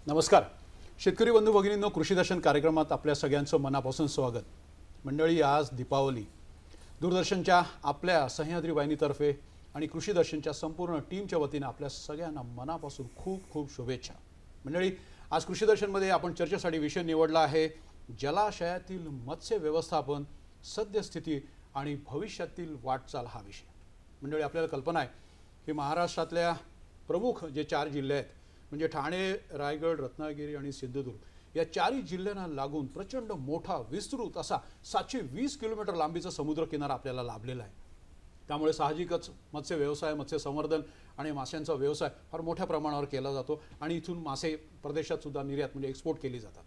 नमस्कार शेतकरी बंधू भगिनींनो, कृषी दर्शन कार्यक्रमात आपल्या सगळ्यांचं मनापासून स्वागत। मंडळी, आज दीपावली। दूरदर्शनच्या आपल्या सह्याद्री वाहिनीतर्फे आणि कृषी दर्शनच्या संपूर्ण टीमच्या वतीने आपल्या सगळ्यांना मनापासून खूप खूप शुभेच्छा। मंडळी, आज कृषी दर्शनमध्ये आपण चर्चेसाठी विषय निवडला आहे जलाशयातील मत्स्य व्यवस्थापन, सद्यस्थिती आणि भविष्यातील वाटचाल हा विषय। मंडळी, आपल्याला कल्पना आहे की महाराष्ट्रातल्या प्रमुख जे 4 जिल्हे आहेत म्हणजे ठाणे, रायगड, रत्नागिरी आणि सिंधुदुर्ग, या 4 जिल्ह्यांना लागून प्रचंड मोठा विस्तृत असा 720 किलोमीटर लांबीचा समुद्र किनारा आपल्याला लाभलेला आहे। त्यामुळे साहजिकच मत्स्य व्यवसाय, मत्स्य संवर्धन आणि माशांचा व्यवसाय फार मोठ्या प्रमाणावर केला जातो आणि इथून मासे परदेशात सुद्धा निर्यात म्हणजे एक्सपोर्ट केली जातात।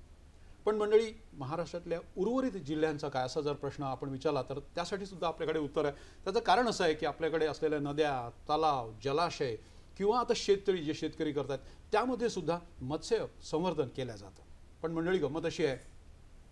पण मंडळी, महाराष्ट्रातल्या उर्वरित जिल्ह्यांचा काय असा जर प्रश्न आपण विचारला तर त्यासाठी सुद्धा आपल्याकडे उत्तर आहे। त्याचं कारण असं आहे की आपल्याकडे असलेल्या नद्या, तलाव, जलाशय किंवा आता शेततळी जे शेतकरी करतात त्यामध्ये सुद्धा मत्स्य संवर्धन केलं जातं। पण मंडळी, गंमत अशी आहे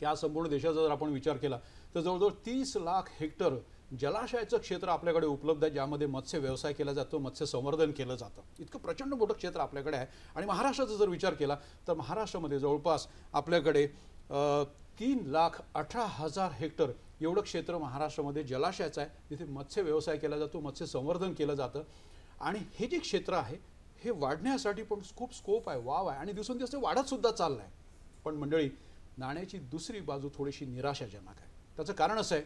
की आज संपूर्ण देशाचा जर आपण विचार केला तर जवळजवळ 30 लाख हेक्टर जलाशयाचं क्षेत्र आपल्याकडे उपलब्ध आहे, ज्यामध्ये मत्स्य व्यवसाय केला जातो, मत्स्य संवर्धन केलं जातं। इतकं प्रचंड मोठं क्षेत्र आपल्याकडे आहे। आणि महाराष्ट्राचा जर विचार केला तर महाराष्ट्रामध्ये जवळपास आपल्याकडे 3,18,000 हेक्टर एवढं क्षेत्र महाराष्ट्रामध्ये जलाशयाचं आहे, जिथे मत्स्य व्यवसाय केला जातो, मत्स्य संवर्धन केलं जातं। आणि हे जे क्षेत्र आहे हे वाढण्यासाठी पण खूप स्कोप आहे, वाव आहे आणि दिवसेंदिवस ते वाढत सुद्धा चाललं आहे। पण मंडळी, नाण्याची दुसरी बाजू थोडीशी निराशाजनक आहे। त्याचं कारण असं आहे,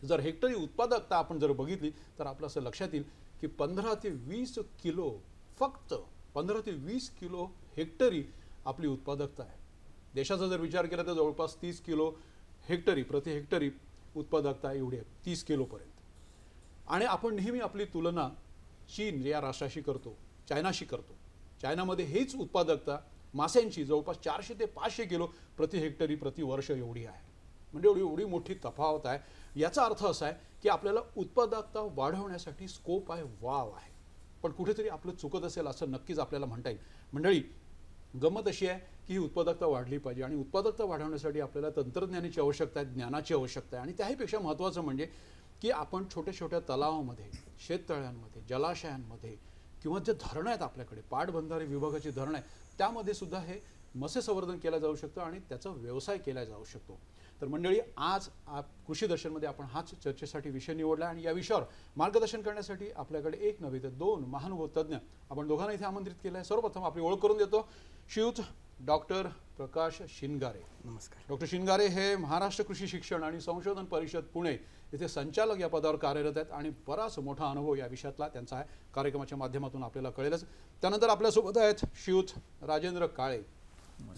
जर हेक्टरी उत्पादकता आपण जर बघितली तर आपलं असं लक्षात येईल की 15 ते 20 किलो, फक्त 15 ते 20 किलो हेक्टरी आपली उत्पादकता आहे। देशाचा जर विचार केला तर जवळपास 30 किलो हेक्टरी प्रति हेक्टरी उत्पादकता एवढी आहे, 30 किलोपर्यंत। आणि आपण नेहमी आपली तुलना चीन या राष्ट्राशी करतो, चायनाशी करतो। चायनामध्ये हेच उत्पादकता माशांची जवळपास 400 ते 500 किलो प्रति हेक्टरी प्रति वर्ष एवढी आहे। म्हणजे एवढी मोठी तफावत आहे। याचा अर्थ असा आहे की आपल्याला उत्पादकता वाढवण्यासाठी स्कोप आहे, वाव आहे। पण कुठेतरी आपलं चुकत असेल असं नक्कीच आपल्याला म्हणता येईल। मंडळी, गंमत अशी आहे की ही उत्पादकता वाढली पाहिजे आणि उत्पादकता वाढवण्यासाठी आपल्याला तंत्रज्ञानाची आवश्यकता आहे, ज्ञानाची आवश्यकता आहे। आणि त्याहीपेक्षा महत्त्वाचं म्हणजे की आपण छोट्या छोट्या तलावांमध्ये, शेततळ्यांमध्ये, जलाशयांमध्ये किंवा जे धरणं आहेत आपल्याकडे, पाटबंधारे विभागाची धरणं आहे, त्यामध्ये सुद्धा हे मत्स्य संवर्धन केलं जाऊ शकतं आणि त्याचा व्यवसाय केला जाऊ शकतो। तर मंडळी, आज कृषी दर्शनमध्ये आपण हाच चर्चेसाठी विषय निवडला आणि या विषयावर मार्गदर्शन करण्यासाठी आपल्याकडे एक नव्हे तर 2 महानुभव तज्ञ आपण दोघांना इथे आमंत्रित केलं आहे। सर्वप्रथम आपली ओळख करून देतो, श्रीयुत डॉक्टर प्रकाश शिनगारे। नमस्कार। डॉक्टर शिनगारे हे महाराष्ट्र कृषी शिक्षण आणि संशोधन परिषद पुणे येथे संचालक या पदावर कार्यरत आहेत आणि बराच मोठा अनुभव या विषयातला त्यांचा आहे, कार्यक्रमाच्या माध्यमातून आपल्याला कळेलच। त्यानंतर आपल्यासोबत आहेत श्रीयुत राजेंद्र काळे।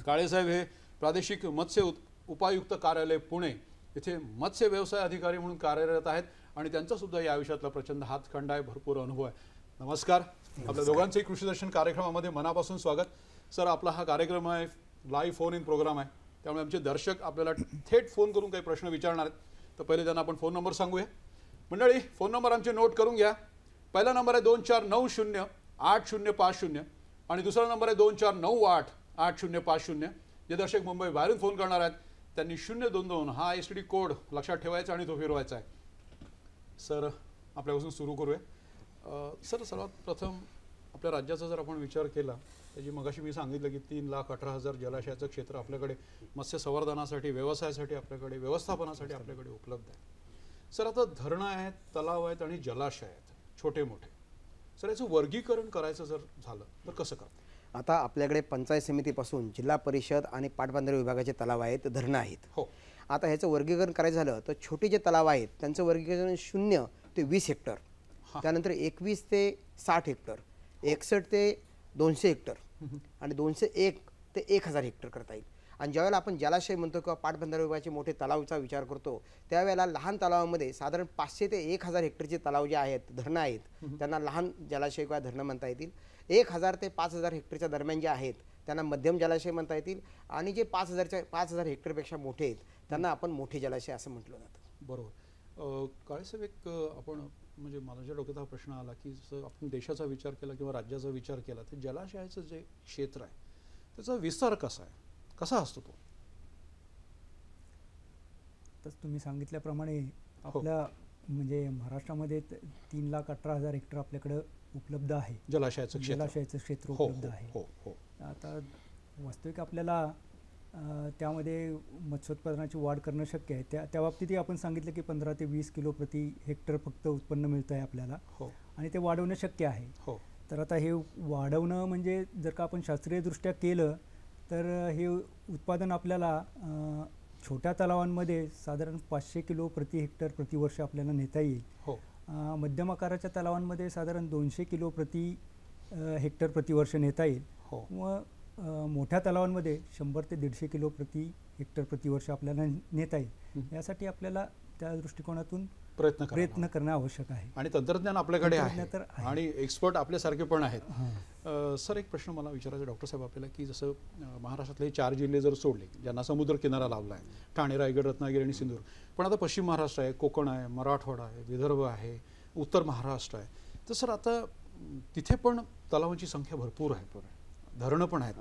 काळे साहेब हे प्रादेशिक मत्स्य उपायुक्त कार्यालय पुणे येथे मत्स्य व्यवसाय अधिकारी म्हणून कार्यरत आहेत आणि त्यांचा सुद्धा या विषयातला प्रचंड हातखंडा आहे, भरपूर अनुभव आहे। नमस्कार। आपल्या दोघांचंही कृषी दर्शन कार्यक्रमामध्ये मनापासून स्वागत। सर, आपला हा कार्यक्रम आहे, लाईव्ह फोन इन प्रोग्राम आहे, त्यामुळे आमचे दर्शक आपल्याला थेट फोन करून काही प्रश्न विचारणार आहेत। तर पहिले त्यांना आपण फोन नंबर सांगूया। मंडळी, फोन नंबर आमचे नोट करून घ्या। पहिला नंबर आहे 24908050 आणि दुसरा नंबर आहे 24988050। जे दर्शक मुंबई बाहेरून फोन करणार आहेत त्यांनी 022 हा STD कोड लक्षात ठेवायचा आणि तो फिरवायचा आहे। सर, आपल्यापासून सुरू करूया। सर, सर्वात प्रथम आपल्या राज्याचा जर आपण विचार केला त्याची मगाशी मी सांगितलं की 3,18,000 जलाशयाचं क्षेत्र आपल्याकडे मत्स्य संवर्धनासाठी, व्यवसायासाठी आपल्याकडे, व्यवस्थापनासाठी आपल्याकडे उपलब्ध आहे। सर, आता धरणं आहेत, तलाव आहेत आणि जलाशय आहेत छोटे मोठे। सर, याचं वर्गीकरण करायचं जर झालं तर कसं करतात? आता आपल्याकडे पंचायत समितीपासून जिल्हा परिषद आणि पाटबंधारे विभागाचे तलाव आहेत, धरणं आहेत। हो। आता ह्याचं वर्गीकरण करायचं झालं तर छोटे जे तलाव आहेत त्यांचं वर्गीकरण 0 ते 20 हेक्टर, त्यानंतर 21 ते 60 हेक्टर, 61 ते 200 हेक्टर आणि 201 ते 1000 हेक्टर करता येईल। आणि ज्यावेळेला आपण जलाशय म्हणतो किंवा पाटबंधारे विभागाचे मोठे तलावचा विचार करतो त्यावेळेला लहान तलावामध्ये साधारण 500 ते 1000 हेक्टरचे तलाव जे आहेत, धरणं आहेत, त्यांना लहान जलाशय किंवा धरणं म्हणता येतील। 1000 ते 5000 हेक्टरच्या दरम्यान जे आहेत त्यांना मध्यम जलाशय म्हणता येतील आणि जे 5000 हेक्टरपेक्षा मोठे आहेत त्यांना आपण मोठे जलाशय असं म्हटलं जातं। बरोबर। काळेसाहेब, एक आपण म्हणजे माझ्या डोक्यात हा प्रश्न आला की जर आपण देशाचा विचार केला किंवा राज्याचा विचार केला तर जलाशयाचं जे क्षेत्र आहे त्याचा विस्तार कसा आहे, कसा असतो तो? तर तुम्ही सांगितल्याप्रमाणे आपल्या म्हणजे महाराष्ट्रामध्ये 3,18,000 हेक्टर आपल्याकडे उपलब्ध आहे, जलाशयाचं क्षेत्र जलाशयाचं क्षेत्र उपलब्ध आहे। आता वास्तविक आपल्याला त्यामध्ये मत्स्योत्पादनाची वाढ करणं शक्य आहे. त्या बाबतीतही आपण सांगितलं की 15 ते 20 किलो प्रति हेक्टर फक्त उत्पन्न मिळतं आहे आपल्याला. हो. आणि ते वाढवणं शक्य आहे. हो. तर आता हे वाढवणं म्हणजे जर का आपण शास्त्रीयदृष्ट्या केलं तर हे उत्पादन आपल्याला छोट्या तलावांमध्ये साधारण 500 किलो प्रति हेक्टर प्रतिवर्ष आपल्याला नेता येईल. हो. मध्यम आकाराच्या तलावांमध्ये साधारण 200 किलो प्रति हेक्टर प्रतिवर्ष नेता येईल. हो. व मोठ्या तलावांमध्ये 100 ते 150 किलो प्रति हेक्टर प्रतिवर्ष आपल्याला नेता येईल. यासाठी आपल्याला त्या दृष्टिकोनातून प्रयत्न करणं आवश्यक आहे. आणि तंत्रज्ञान आपल्याकडे आहे आहे आणि एक्सपर्ट आपल्यासारखे पण आहेत. सर, एक प्रश्न मला विचारायचा डॉक्टर साहेब आपल्याला, की जसं महाराष्ट्रातले 4 जिल्हे जर सोडले ज्यांना समुद्र किनारा लावला आहे, ठाणे, रायगड, रत्नागिरी आणि सिंधुदुर्ग, पण आता पश्चिम महाराष्ट्र आहे, कोकण आहे, मराठवाडा आहे, विदर्भ आहे, उत्तर महाराष्ट्र आहे, तर सर आता तिथे पण तलावांची संख्या भरपूर आहे, धरणं पण आहेत.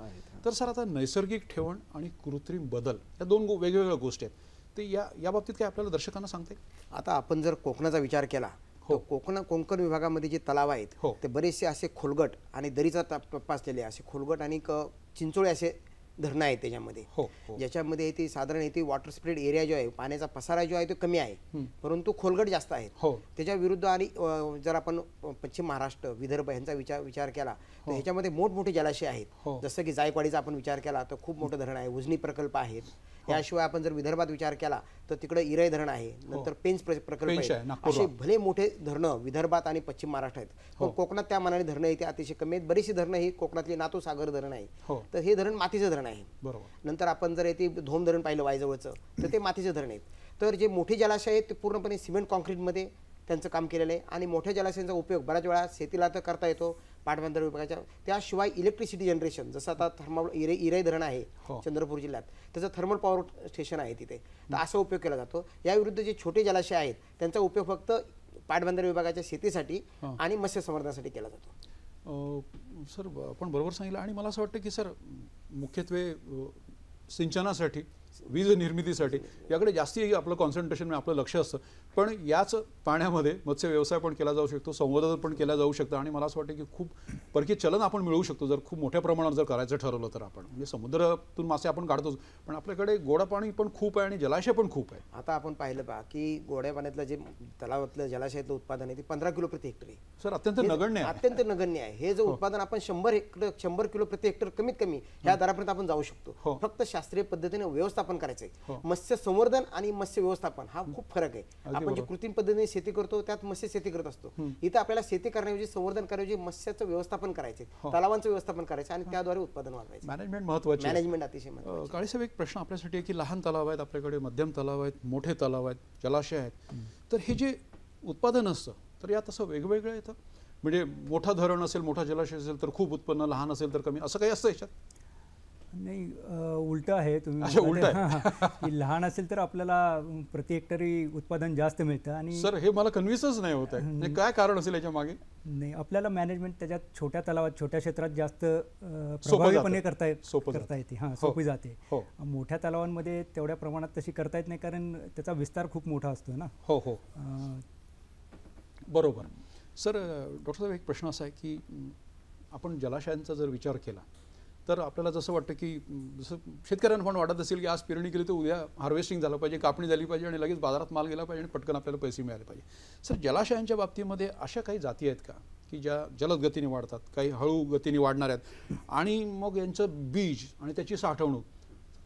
तर सर आता नैसर्गिक ठेवण आणि कृत्रिम बदल या 2 वेगवेगळ्या गोष्टी आहेत, ते या बाबतीत काय आपल्याला दर्शकांना सांगते? आता आपण जर कोकणाचा विचार केला तर कोकण विभागामध्ये जे तलाव आहेत ते बरेचसे असे खोलगट आणि दरीचा टप्पा असलेले असे खोलगट आणि चिंचोळे असे धरणं आहेत त्याच्यामध्ये. ज्याच्यामध्ये ते साधारण येथे वॉटर स्प्रेड एरिया जो आहे, पाण्याचा पसारा जो आहे तो कमी आहे, परंतु खोलगट जास्त आहेत. त्याच्या विरुद्ध आणि जर आपण पश्चिम महाराष्ट्र, विदर्भ यांचा विचार केला तर ह्याच्यामध्ये मोठमोठे जलाशय आहेत. जसं की जायकवाडीचा आपण विचार केला तर खूप मोठं धरण आहे, उजनी प्रकल्प आहेत. याशिवाय आपण जर विदर्भात विचार केला तर तिकडे इराई धरण आहे, नंतर पेंच प्रकल्प आहे. असे भले मोठे धरणं विदर्भात आणि पश्चिम महाराष्ट्र आहेत. पण कोकणात त्या मानाने धरणं इथे अतिशय कमी आहेत. बरीचशी धरणं ही कोकणातली नातूसागर धरण आहे, तर हे धरण मातीचं धरण आहे. नंतर आपण जर येथे धोम धरण पाहिलं वायजवळचं तर ते मातीचं धरण आहेत. तर जे मोठे जलाशय आहेत ते पूर्णपणे सिमेंट कॉन्क्रीटमध्ये त्यांचं काम केलेलं आहे. आणि मोठ्या जलाशयांचा उपयोग बऱ्याच वेळा शेतीला तर करता येतो पाटबंधारे विभागाच्या. त्याशिवाय इलेक्ट्रिसिटी जनरेशन, जसं आता थर्मल इराई धरण आहे चंद्रपूर जिल्ह्यात, त्याचं थर्मल पॉवर स्टेशन आहे तिथे, तर असा उपयोग केला जातो. याविरुद्ध जे छोटे जलाशय आहेत त्यांचा उपयोग फक्त पाटबंधारे विभागाच्या शेतीसाठी आणि मत्स्य संवर्धनासाठी केला जातो. सर, आपण बरोबर सांगितलं. आणि मला असं वाटतं की सर मुख्यत्वे सिंचनासाठी, वीज निर्मितीसाठी याकडे जास्ती आपलं कॉन्सन्ट्रेशन, आपलं लक्ष असतं. पण याच पाण्यामध्ये मत्स्य व्यवसाय पण केला जाऊ शकतो, संवर्धन पण केला जाऊ शकतं. आणि मला असं वाटतं की खूप परकीय चलन आपण मिळवू शकतो जर खूप मोठ्या प्रमाणात जर करायचं ठरवलं तर. आपण म्हणजे समुद्रातून मासे आपण काढतोच, पण आपल्याकडे गोडा पाणी पण खूप आहे आणि जलाशय पण खूप आहे. आता आपण पाहिलं पहा की गोड्या पाण्यातलं जे तलावातलं जलाशयातलं उत्पादन आहे ते 15 किलो प्रति हेक्टर आहे. सर, अत्यंत नगण्य आहे. हे जो उत्पादन आपण 100 किलो प्रति हेक्टर कमीत कमी या दरापर्यंत आपण जाऊ शकतो. फक्त शास्त्रीय पद्धतीने व्यवस्थापन करायचंय. मत्स्य संवर्धन आणि मत्स्य व्यवस्थापन हा खूप फरक आहे. आपण जे कृत्रिम पद्धतीने शेती करतो त्यात मत्स्य शेती करत असतो. इथं आपल्याला शेती करण्याऐवजी, संवर्धन करण्याऐवजी मत्स्याचं व्यवस्थापन करायचे, तलावांचं व्यवस्थापन करायचं आणि त्याद्वारे उत्पादन वाढवायचं. मॅनेजमेंट महत्त्वाची, मॅनेजमेंट अतिशय महत्त्वाची. काळे साहेब, एक प्रश्न आपल्यासाठी आहे की लहान तलाव आहेत आपल्याकडे, मध्यम तलाव आहेत, मोठे तलाव आहेत, जलाशय आहेत, तर हे जे उत्पादन असतं तर यात असं वेगवेगळं येतं? म्हणजे मोठा धरण असेल, मोठा जलाशय असेल तर खूप उत्पन्न, लहान असेल तर कमी, असं काही असतं याच्यात? नाही, उलट आहे. तुम्ही लहान असेल तर आपल्याला प्रति हेक्टरी उत्पादन जास्त मिळतं. आणि सर, हे मला कन्व्हिन्सच नाही होत आहे, काय कारण असेल याच्या मागे? नाही, आपल्याला मॅनेजमेंट त्याच्यात छोट्या तलावात, छोट्या क्षेत्रात जास्त प्रभावीपणे करता येते. सोपी जाते. मोठ्या तलावांमध्ये तेवढ्या प्रमाणात तशी करता येत नाही, कारण त्याचा विस्तार खूप मोठा असतो ना. बरोबर. सर, डॉक्टर साहेब, एक प्रश्न असा आहे की आपण जलाशयांचा जर विचार केला तर आपल्याला जसं वाटतं की जसं शेतकऱ्यांना पण वाटत असेल की आज पेरणी केली तर उद्या हार्वेस्टिंग झालं पाहिजे, कापणी झाली पाहिजे आणि लगेच बाजारात माल गेला पाहिजे आणि पटकन आपल्याला पैसे मिळाले पाहिजे. सर, जलाशयांच्या बाबतीमध्ये अशा काही जाती आहेत का की ज्या जलद गतीने वाढतात, काही हळू गतीने वाढणार आहेत, आणि मग यांचं बीज आणि त्याची साठवणूक,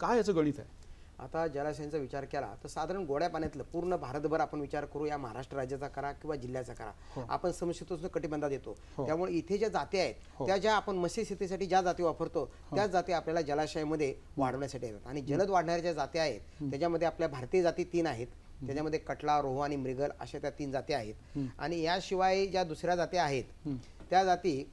काय याचं गणित आहे? आता जलाशयांचा विचार केला तर साधारण गोड्या पाण्यातलं पूर्ण भारतभर आपण विचार करू, या महाराष्ट्र राज्याचा करा किंवा जिल्ह्याचा करा, आपण समशीतोष्ण कटिबंधात येतो. त्यामुळे इथे ज्या जाती आहेत त्या ज्या आपण मत्स्य शेतीसाठी ज्या जाती वापरतो त्याच जाती आपल्याला जलाशयामध्ये वाढवण्यासाठी येतात. आणि जलद वाढणाऱ्या ज्या जाती आहेत त्याच्यामध्ये आपल्या भारतीय जाती 3 आहेत. त्याच्यामध्ये कटला, रोहू आणि मृगल अशा त्या 3 जाती आहेत. आणि याशिवाय ज्या दुसऱ्या जाती आहेत त्या जाती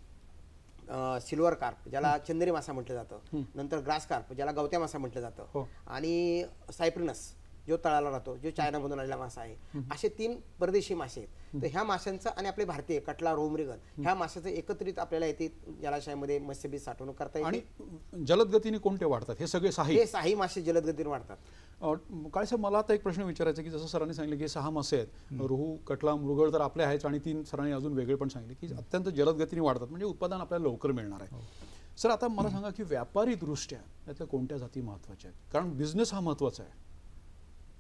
सिल्वर कार्प, ज्याला चंदेरी मासा म्हटलं जातं, नंतर ग्रास कार्प, ज्याला गवत्या मासा म्हटलं जातं, आणि सायप्रिनस जो तळाला राहतो, जो चायनामधून आलेला मासा आहे. असे 3 परदेशी मासे आहेत. तर ह्या माशांचं आणि आपले भारतीय कटला, रोहू, मृगल ह्या माशाचं एकत्रित आपल्याला येथे जलाशयामध्ये मत्स्यबीज साठवणूक करता येते. आणि जलद गतीने कोणते वाढतात? हे सगळे हे 6 मासे जलद गतीने वाढतात. काळे साहेब, मला आता एक प्रश्न विचारायचा की जसं सरांनी सांगितलं की 6 मासे आहेत, रोहू, कटला, मृगळ तर आपले आहेच, आणि 3 सरांनी अजून वेगळे पण सांगितले की अत्यंत जलद गतीने वाढतात, म्हणजे उत्पादन आपल्याला लवकर मिळणार आहे. सर आता मला सांगा की व्यापारी दृष्ट्या यातल्या कोणत्या जाती महत्त्वाच्या आहेत, कारण बिझनेस हा महत्त्वाचा आहे.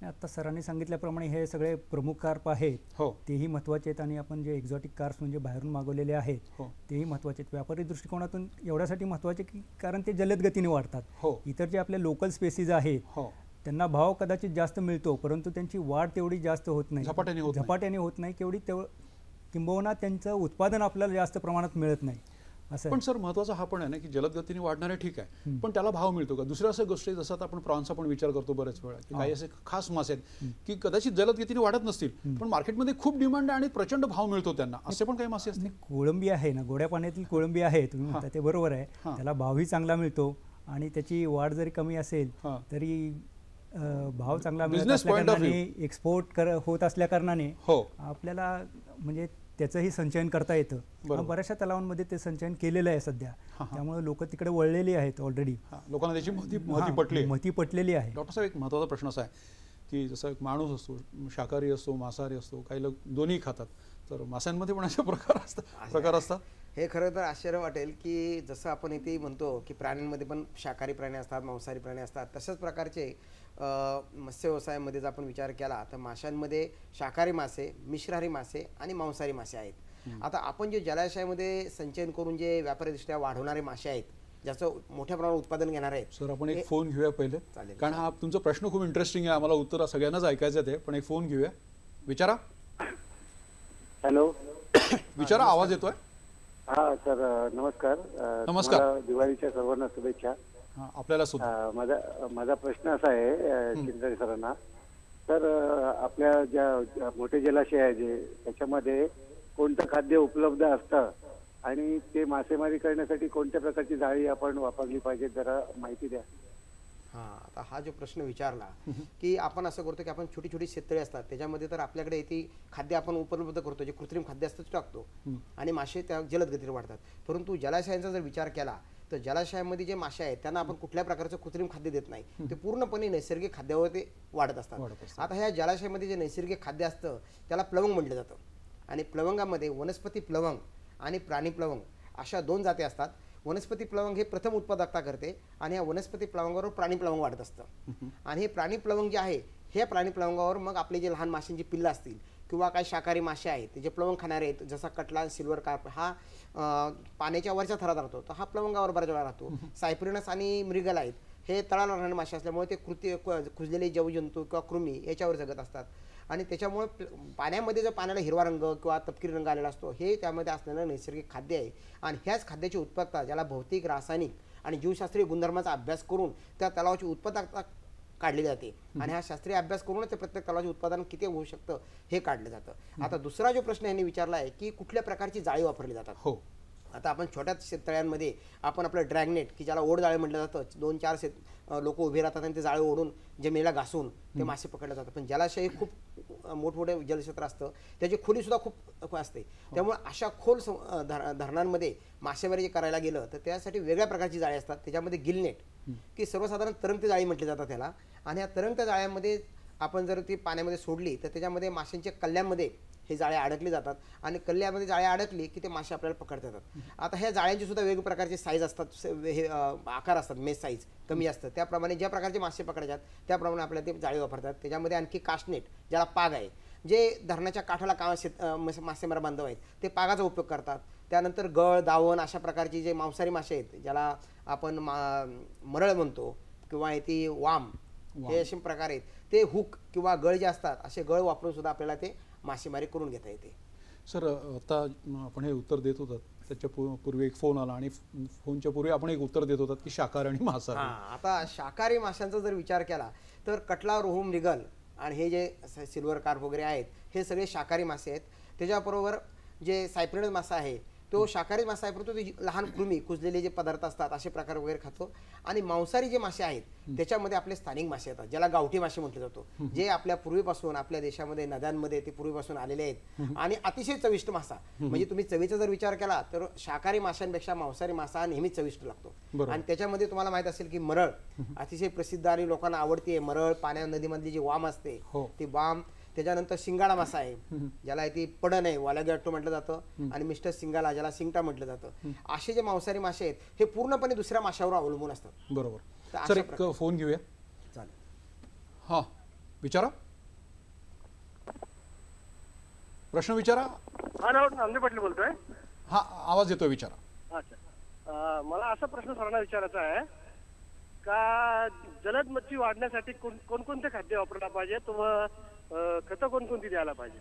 आता सरांनी सांगितल्याप्रमाणे हे सगळे प्रमुख कार्प आहेत, हो तेही महत्त्वाचे आहेत, आणि आपण जे एक्झॉटिक कार्स म्हणजे बाहेरून मागवलेले आहेत हो तेही महत्त्वाचे आहेत. व्यापारी दृष्टिकोनातून एवढ्यासाठी महत्त्वाचे की कारण ते जलद गतीने वाढतात. हो इतर जे आपले लोकल स्पेसीज आहेत हो त्यांना भाव कदाचित जास्त मिळतो, परंतु त्यांची वाढ तेवढी जास्त होत नाही, झपाट्याने होत नाही किंबहुना त्यांचं उत्पादन आपल्याला जास्त प्रमाणात मिळत नाही असं. पण सर महत्त्वाचा हा पण आहे ना की जलद गतीने वाढणारे ठीक आहे, पण त्याला भाव मिळतो का? दुसऱ्या असं गोष्टी जसं आता आपण प्रॉन्सचा पण विचार करतो बरेच वेळा की काही असे खास मासे आहेत की कदाचित जलद गतीने वाढत नसतील, पण मार्केटमध्ये खूप डिमांड आहे आणि प्रचंड भाव मिळतो त्यांना, असे पण काही मासे असतील. कोळंबी आहे ना, गोड्या पाण्यातील कोळंबी आहे, तुम्ही म्हणता ते बरोबर आहे, त्याला भावही चांगला मिळतो आणि त्याची वाढ जरी कमी असेल तरी भाव चांगला मिळत असल्याकारणाने एक्सपोर्ट होत असल्या कारणाने आपल्याला म्हणजे त्याचंही संचयन करता येतं. बऱ्याचशा तलावांमध्ये ते संचयन केलेलं आहे सध्या, त्यामुळे लोक तिकडे वळलेली आहेत ऑलरेडी, लोकांना त्याची महती पटलेली आहे. डॉक्टर साहेब, एक महत्त्वाचा प्रश्न असा आहे की जसा एक माणूस असतो, शाकाहारी असतो, मांसाहारी असतो, काही लोक दोन्ही खातात, तर माशांमध्ये पण असे प्रकार असतात. हे खरं तर आश्चर्य वाटेल की जसं आपण इथे म्हणतो की प्राण्यांमध्ये पण शाकाहारी प्राणी असतात, मांसाहारी प्राणी असतात, तशाच प्रकारचे मत्स्य व्यवसायामध्ये जर आपण विचार केला तर माशांमध्ये शाकाहारी मासे, मिश्राहारी मासे आणि मांसाहारी मासे आहेत. आता आपण जे जलाशयामध्ये संचयन करून जे व्यापारीदृष्ट्या वाढवणारे मासे आहेत, ज्याचं मोठ्या प्रमाणात उत्पादन घेणार आहेत. सर आपण एक फोन घेऊया पहिले, कारण हा तुमचा प्रश्न खूप इंटरेस्टिंग आहे, आम्हाला उत्तर सगळ्यांनाच ऐकायचं आहे, पण एक फोन घेऊया. विचारा. हॅलो, विचारा, आवाज येतोय. हा सर, नमस्कार. नमस्कार. दिवाळीच्या सर्वांना शुभेच्छा. आपल्याला सुद्धा. माझा प्रश्न असा आहे चिंतारी सरांना, तर आपल्या ज्या मोठे जलाशय आहे जे, त्याच्यामध्ये कोणतं खाद्य उपलब्ध असतं आणि ते मासेमारी करण्यासाठी कोणत्या प्रकारची जाळी आपण वापरली पाहिजे, जरा माहिती द्या. आता हा जो प्रश्न विचारला की आपण असं करतो की आपण छोटी छोटी शेततळी असतात, त्याच्यामध्ये तर आपल्याकडे ती खाद्य आपण उपलब्ध करतो, जे कृत्रिम खाद्य असतं ते टाकतो आणि मासे त्या जलद गतीने वाढतात. परंतु जलाशयांचा जर विचार केला तर जलाशयामध्ये जे मासे आहेत त्यांना आपण कुठल्या प्रकारचं कृत्रिम खाद्य देत नाही, ते पूर्णपणे नैसर्गिक खाद्यावर ते वाढत असतात. आता ह्या जलाशयामध्ये जे नैसर्गिक खाद्य असतं त्याला प्लवंग म्हटलं जातं, आणि प्लवंगामध्ये वनस्पती प्लवंग आणि प्राणी प्लवंग अशा दोन जाती असतात. वनस्पती प्लवंग हे प्रथम उत्पादकता करते आणि या वनस्पती प्लवंगावर प्राणी प्लवंग वाढत असतं, आणि हे प्राणी प्लवंग जे आहे हे प्राणी प्लवंगावर मग आपले जे लहान माशांची पिल्लं असतील किंवा काही शाकाहारी मासे आहेत ते जे प्लवंग खाणारे आहेत, जसा कटला, सिल्वर कार्प हा पाण्याच्या वरच्या थरात राहतो, तर हा प्लवंगावर बऱ्याच वेळा राहतो. सायप्रिनस आणि मृगल आहेत हे तळाला राहणारे मासे असल्यामुळे ते कुजलेले जवजंतू किंवा कृमी याच्यावर जगत असतात, आणि त्याच्यामुळे पाण्यामध्ये जर पाण्याला हिरवा रंग किंवा तपकिरी रंग आलेला असतो हे त्यामध्ये असलेलं नैसर्गिक खाद्य आहे. आणि ह्याच खाद्याची उत्पादकता, ज्याला भौतिक, रासायनिक आणि जीवशास्त्रीय गुणधर्माचा अभ्यास करून त्या तलावाची उत्पादकता काढली जाते, आणि हा शास्त्रीय अभ्यास करूनच ते प्रत्येक तलावाचे उत्पादन किती होऊ शकतं हे काढलं जातं. आता दुसरा जो प्रश्न यांनी विचारला आहे की कुठल्या प्रकारची जाळी वापरली जातात. हो, आता आपण छोट्या शेततळ्यांमध्ये आपण आपलं ड्रॅगनेट की ज्याला ओढ जाळे म्हटलं जातं, 2-4 लोक उभे राहतात आणि ते जाळे ओढून जमिनीला घासून ते मासे पकडले जातात. पण जलाशय खूप मोठमोठे जलक्षेत्र असतं, त्याची खोलीसुद्धा खूप असते, त्यामुळे अशा खोल धरणांमध्ये मासेमारी करायला गेलं तर त्यासाठी वेगळ्या प्रकारची जाळी असतात. त्याच्यामध्ये गिलनेट की सर्वसाधारण तरंगती जाळी म्हटली जातात त्याला, आणि या तरंगत्या जाळ्यामध्ये आपण जर ती पाण्यामध्ये सोडली तर त्याच्यामध्ये माशांच्या कल्ल्यांमध्ये हे जाळे अडकले जातात, आणि कल्ल्यामध्ये जाळे अडकली की ते मासे आपल्याला पकडता येतात. आता ह्या जाळ्यांची सुद्धा वेगवेगळ्या प्रकारचे साईज असतात, हे आकार असतात, मेस साईज कमी असतं, त्याप्रमाणे ज्या प्रकारचे मासे पकडायचे त्याप्रमाणे आपल्याला ते जाळे वापरतात. त्याच्यामध्ये आणखी कास्टनेट ज्याला पाग आहे, जे धरणाच्या काठाला मासेमार बांधव आहेत ते पागाचा उपयोग करतात. त्यानंतर गळ, दावण अशा प्रकारची जे मांसाहारी मासे आहेत ज्याला आपण मरळ म्हणतो किंवा ती वाम, हे असे प्रकार आहेत, ते हुक किंवा गळ जे असतात असे गळ वापरून सुद्धा आपल्याला ते मासेमारी करून घेता येते. सर आता आपण हे उत्तर देत होतात, त्याच्या पूर्वी एक फोन आला आणि फोनच्या पूर्वी आपण एक उत्तर देत होतात की शाकाहारी आणि मांसाहारी. आता शाकाहारी माशांचा जर विचार केला तर कटला, रोहू, मृगल आणि हे जे सिल्वर कार्प वगैरे आहेत हे सगळे शाकाहारी मासे आहेत. त्याच्याबरोबर जे सायप्रिनस मासा आहे तो शाकाहारी मासा आहे, परंतु ते लहान कृमी, कुजलेले जे पदार्थ असतात असे प्रकार वगैरे खातो. आणि मांसाहारी जे मासे आहेत त्याच्यामध्ये आपले स्थानिक मासे येतात, ज्याला गावठी मासे म्हटलं जातो, जे आपल्या पूर्वीपासून आपल्या देशामध्ये नद्यांमध्ये ते पूर्वीपासून आलेले आहेत, आणि अतिशय चविष्ट मासा. म्हणजे तुम्ही चवीचा जर विचार केला तर शाकाहारी माशांपेक्षा मांसाहारी मासा नेहमीच चविष्ट लागतो. आणि त्याच्यामध्ये तुम्हाला माहित असेल की मरळ अतिशय प्रसिद्ध आणि लोकांना आवडते. मरळ, पाण्या नदीमधली जी वाम असते ती वाम, त्याच्यानंतर शिंगाडा मासा आहे, ज्याला ती पडण आहे, वालागॅटो म्हटलं जातं, आणि मिस्टर सिंगाला ज्याला सिंगटा म्हटलं जातं. असे जे मांसाहारी मासे आहेत हे पूर्णपणे दुसऱ्या माशावर अवलंबून असतात. बरोबर. सर एक फोन घेऊया. चालेल. हां विचारा, प्रश्न विचारा. हा नामदेव पाटील बोलतोय. हा आवाज येतोय, विचारा. अच्छा, मला असा प्रश्न सरांना विचारायचा आहे का जलद मच्छी वाढण्यासाठी कोणकोणते खाद्य वापरायला पाहिजे, खतं कोणकोणती द्यायला पाहिजे?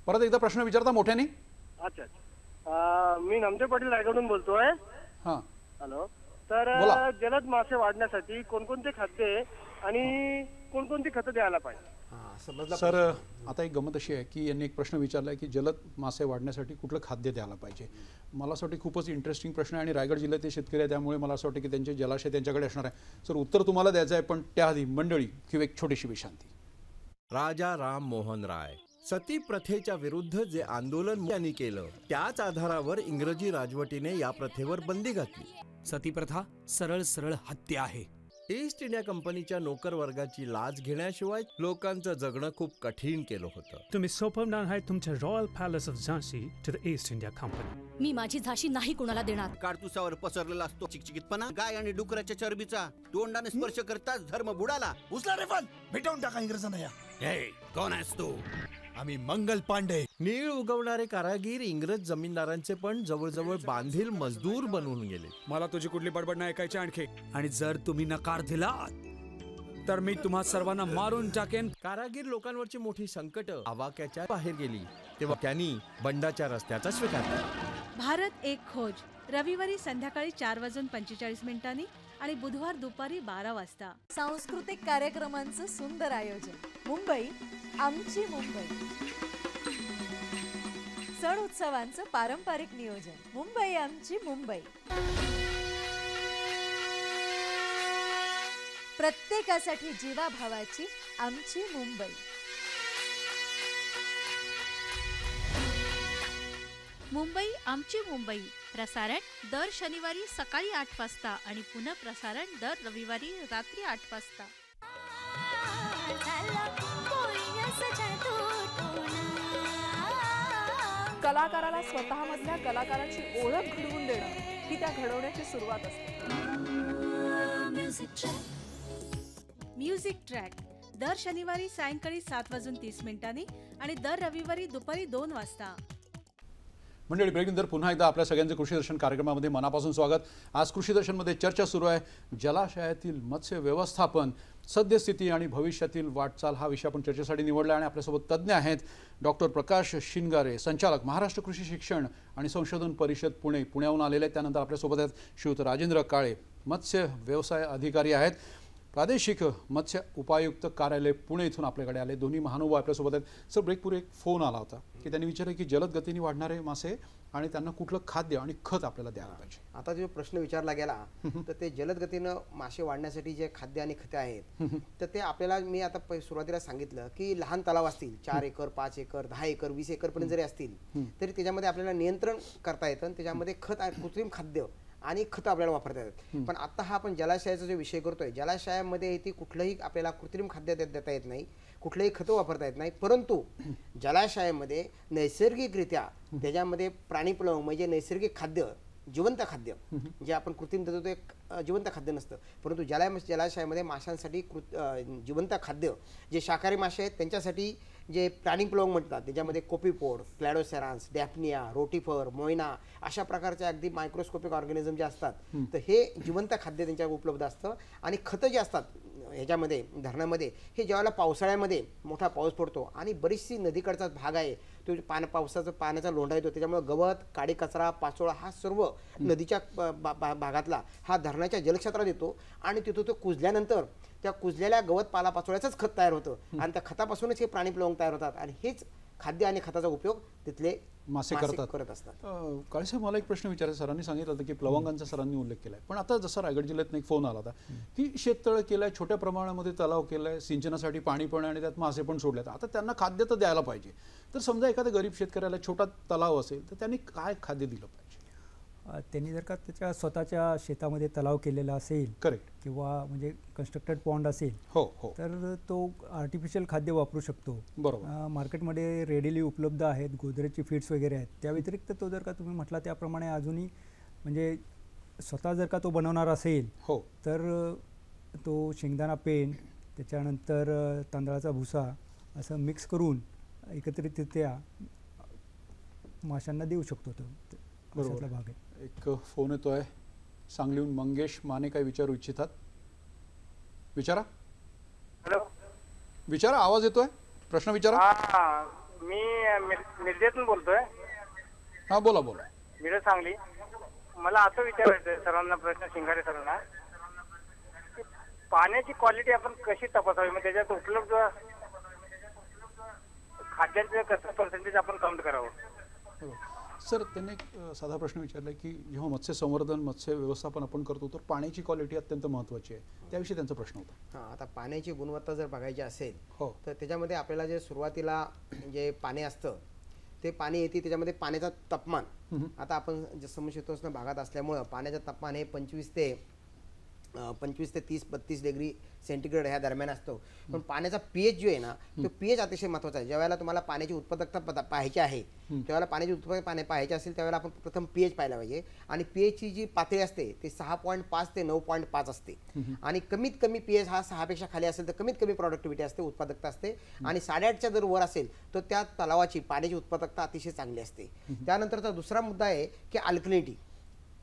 परत एकदा प्रश्न विचारता मोठ्याने. अच्छा, मी नामदेव पाटील रायगडहून बोलतोय. हां हॅलो. तर जलद मासे वाढण्यासाठी कोणकोणते खाद्य आणि कोणकोणती खतं द्यायला पाहिजे? सर आता एक गमत अशी आहे की यांनी एक प्रश्न विचारला की जलद मासे वाढण्यासाठी कुठलं खाद्य द्यायला पाहिजे. मला असं वाटतं खूपच इंटरेस्टिंग प्रश्न आहे आणि रायगड जिल्ह्यातील शेतकरी आहे त्यामुळे मला असं वाटतं की त्यांचे जलाशय त्यांच्याकडे असणार आहे. सर उत्तर तुम्हाला द्यायचं आहे, पण त्याआधी मंडळी किंवा एक छोटीशी विश्रांती. राजा राम मोहन राय सती प्रथेच्या विरुद्ध जे आंदोलन त्यांनी केलं त्याच आधारावर इंग्रजी राजवटीने या प्रथेवर बंदी घातली. सती प्रथा सरळ सरळ हत्या आहे. ईस्ट इंडिया कंपनीच्या नोकर वर्गाची लाच घेण्याशिवाय लोकांचं जगणं खूप कठीण केलं होतं. तुम्ही सोपवणार आहे तुमच्या royal palace of Jhansi to the East India Company. मी माझी झाशी नाही कोणाला देणार. काडतुसावर पसरलेला असतो चिकचिकीतपणा, गाय आणि डुकराच्या चरबीचा तोंडाने स्पर्श करताच धर्म बुडाला. उचला रे पण भेटवून टाका इंग्रजांना. या कोण आहेस तू? आम्ही मंगल पांडे. नीळ उगवणारे कारागीर इंग्रज जमीनदारांचे पण जवळजवळ बांधील मजदूर बनवून गेले. मला तुझी कुठली बडबड नाही ऐकायची आणखी. आणि जर तुम्ही नकार दिलात तर मी तुम्हा सर्वांना मारून टाकेन. कारागीर लोकांवरची मोठी संकट आवाक्याच्या बाहेर गेली तेव्हा त्यांनी बंडाच्या रस्त्याचा स्वीकार केला. भारत एक खोज रविवारी संध्याकाळी 4:45 आणि बुधवार दुपारी 12 वाजता. सांस्कृतिक कार्यक्रमांचं सुंदर आयोजन. मुंबई आमची मुंबई. सण उत्सवांचं पारंपरिक नियोजन. मुंबई आमची मुंबई. प्रत्येकासाठी जीवाभावाची आमची मुंबई. मुंबई आमची मुंबई प्रसारण दर शनिवारी सकाळी 8 वाजता आणि पुन्हा प्रसारण दर रविवारी रात्री 8 वाजता. कलाकाराला स्वतःमधल्या कलाकाराची ओळख घडवून देणं ही त्या घडवण्याची सुरुवात असते. म्युझिक ट्रॅक दर शनिवारी सायंकाळी 7:30 आणि दर रविवारी दुपारी 2 वाजता. मंडळी ब्रेकनंतर पुन्हा एकदा आपल्या सगळ्यांचे कृषी दर्शन कार्यक्रमामध्ये मनापासून स्वागत. आज कृषी दर्शनमध्ये चर्चा सुरू आहे. जलाशयातील मत्स्य व्यवस्थापन, सद्यस्थिती आणि भविष्यातील वाटचाल हा विषय आपण चर्चेसाठी निवडला आणि आपल्यासोबत तज्ज्ञ आहेत डॉक्टर प्रकाश शिनगारे, संचालक महाराष्ट्र कृषी शिक्षण आणि संशोधन परिषद पुणे, पुण्याहून आलेले आहेत. त्यानंतर आपल्यासोबत आहेत श्रीयुत राजेंद्र काळे, मत्स्य व्यवसाय अधिकारी आहेत, प्रादेशिक मत्स्य उपायुक्त कार्यालय पुणे इथून आपल्याकडे आले. दोन्ही महानुभाव आपल्यासोबत आहेत. सर ब्रेकपूर्वी एक फोन आला होता की त्यांनी विचारलं की जलद गतीने वाढणारे मासे आणि त्यांना कुठलं खाद्य आणि खत आपल्याला द्यायला पाहिजे. आता जो प्रश्न विचारला गेला तर ते जलद गतीनं मासे वाढण्यासाठी जे खाद्य आणि खते आहेत तर ते आपल्याला मी आता सुरुवातीला सांगितलं की लहान तलाव असतील 4 एकर 5 एकर 10 एकर 20 एकर पर्यंत जरी असतील तरी त्याच्यामध्ये आपल्याला नियंत्रण करता येतं आणि त्याच्यामध्ये खत कृत्रिम खाद्य आणि खतं आपल्याला वापरता येतात. पण आता हा आपण जलाशयाचा जो विषय करतोय, जलाशयामध्ये ती कुठलंही आपल्याला कृत्रिम खाद्य देता येत नाही, कुठलंही खतं वापरता येत नाही. परंतु जलाशयामध्ये नैसर्गिकरित्या त्याच्यामध्ये प्राणीप्लवंग म्हणजे नैसर्गिक खाद्य, जिवंत खाद्य जे आपण कृत्रिम देतो ते जिवंत खाद्य नसतं, परंतु जलाशयामध्ये माशांसाठी जिवंत खाद्य जे शाकाहारी मासे आहेत त्यांच्यासाठी जे प्राणीप्लवंग म्हणतात त्याच्यामध्ये कोपीपोड, क्लॅडोसेरान्स, डॅफनिया, रोटिफर, मोयना अशा प्रकारचे अगदी मायक्रोस्कोपिक ऑर्गॅनिझम जे असतात तर हे जिवंत खाद्य त्यांच्यावर उपलब्ध असतं. आणि खतं जे असतात ह्याच्यामध्ये धरणामध्ये हे ज्यावेळेला पावसाळ्यामध्ये मोठा पाऊस पडतो आणि बरीचशी नदीकडचा भाग आहे तो पावसाचा पाण्याचा लोंढा येतो, त्याच्यामुळे गवत, काडी कचरा, पाचोळा हा सर्व नदीच्या भागातला हा धरणाच्या जलक्षेत्रात येतो आणि तिथं तो कुजल्यानंतर त्या कुजलेल्या गवत पाला पाचोळ्याचंच खत तयार होतं आणि त्या खतापासूनच हे प्राणीप्लवंग तयार होतात आणि हेच खाद्य आणि खताचा उपयोग तिथले मासे करत असतात. काळेसाहेब मला एक प्रश्न विचारायचा, सरांनी सांगितलं होतं की प्लवंगांचा सरांनी उल्लेख केलाय, पण आता जसं रायगड जिल्ह्यात एक फोन आला होता की शेततळ केलाय, छोट्या प्रमाणामध्ये तलाव केलाय, सिंचनासाठी पाणी पण आणि त्यात मासे पण सोडलेत, आता त्यांना खाद्य तर द्यायला पाहिजे. तर समजा एखाद्या गरीब शेतकऱ्याला छोटा तलाव असेल तर त्यांनी काय खाद्य दिलं पाहिजे? त्यांनी जर का त्याच्या स्वतःच्या शेतामध्ये तलाव केलेला असेल, करेक्ट, किंवा म्हणजे कन्स्ट्रक्टेड पॉन्ड असेल, तर तो आर्टिफिशियल खाद्य वापरू शकतो. बरोबर. मार्केटमध्ये रेडिली उपलब्ध आहेत, गोदरेजची फीड्स वगैरे आहेत. त्या व्यतिरिक्त तो जर का तुम्ही म्हटला त्याप्रमाणे अजूनही म्हणजे स्वतः जर का तो बनवणार असेल, तर तो शेंगदाणा पेंड, त्याच्यानंतर तांदळाचा भुसा असं मिक्स करून एकत्रितरित्या माशांना देऊ शकतो. तो अशातला भाग आहे. एक फोन येतोय सांगलीहून. मंगेश माने काय विचारू इच्छितात? विचारा. हॅलो, विचारा, आवाज येतोय, प्रश्न विचारा. मी मिरजेतून बोलतोय. हा, बोला बोला. मिरज सांगली. मला असं विचारायचं आहे सरांना, प्रश्न शिंगारे सरांना, पाण्याची क्वालिटी आपण कशी तपासावी? मग त्याच्यात उपलब्ध खाद्याचं कसं पर्सेंटेज आपण काउंट करावं? सर, त्यांनी एक साधा प्रश्न विचारला की जेव्हा मत्स्य संवर्धन, मत्स्य व्यवस्थापन आपण करतो तर पाण्याची क्वालिटी अत्यंत महत्त्वाची आहे, त्याविषयी त्यांचा प्रश्न होता. आता पाण्याची गुणवत्ता जर बघायची असेल तर त्याच्यामध्ये आपल्याला जे सुरुवातीला जे पाणी असतं ते पाणी येते, त्याच्यामध्ये पाण्याचा तापमान, आता आपण समशीतोष्ण भागात असल्यामुळं पाण्याचं तापमान हे 25 ते 30-32 डिग्री सेंटीग्रेड ह्या दरम्यान असतो. पण पाण्याचा पीएच जो आहे ना, तो पीएच अतिशय महत्त्वाचा आहे. ज्यावेळेला तुम्हाला पाण्याची उत्पादकता पाहायची आहे, त्यावेळेला पाण्याची उत्पादकता पाहायची असेल त्यावेळेला आपण प्रथम पीएच पाहायला पाहिजे. आणि पीएचची जी पातळी असते ती 6.5 ते 9.5 असते. आणि कमीत कमी पीएच हा 6 पेक्षा खाली असेल तर कमीत कमी प्रॉडक्टिव्हिटी असते, उत्पादकता असते. आणि 8.5च्या जर वर असेल तर त्या तलावाची पाण्याची उत्पादकता अतिशय चांगली असते. त्यानंतरचा दुसरा मुद्दा आहे की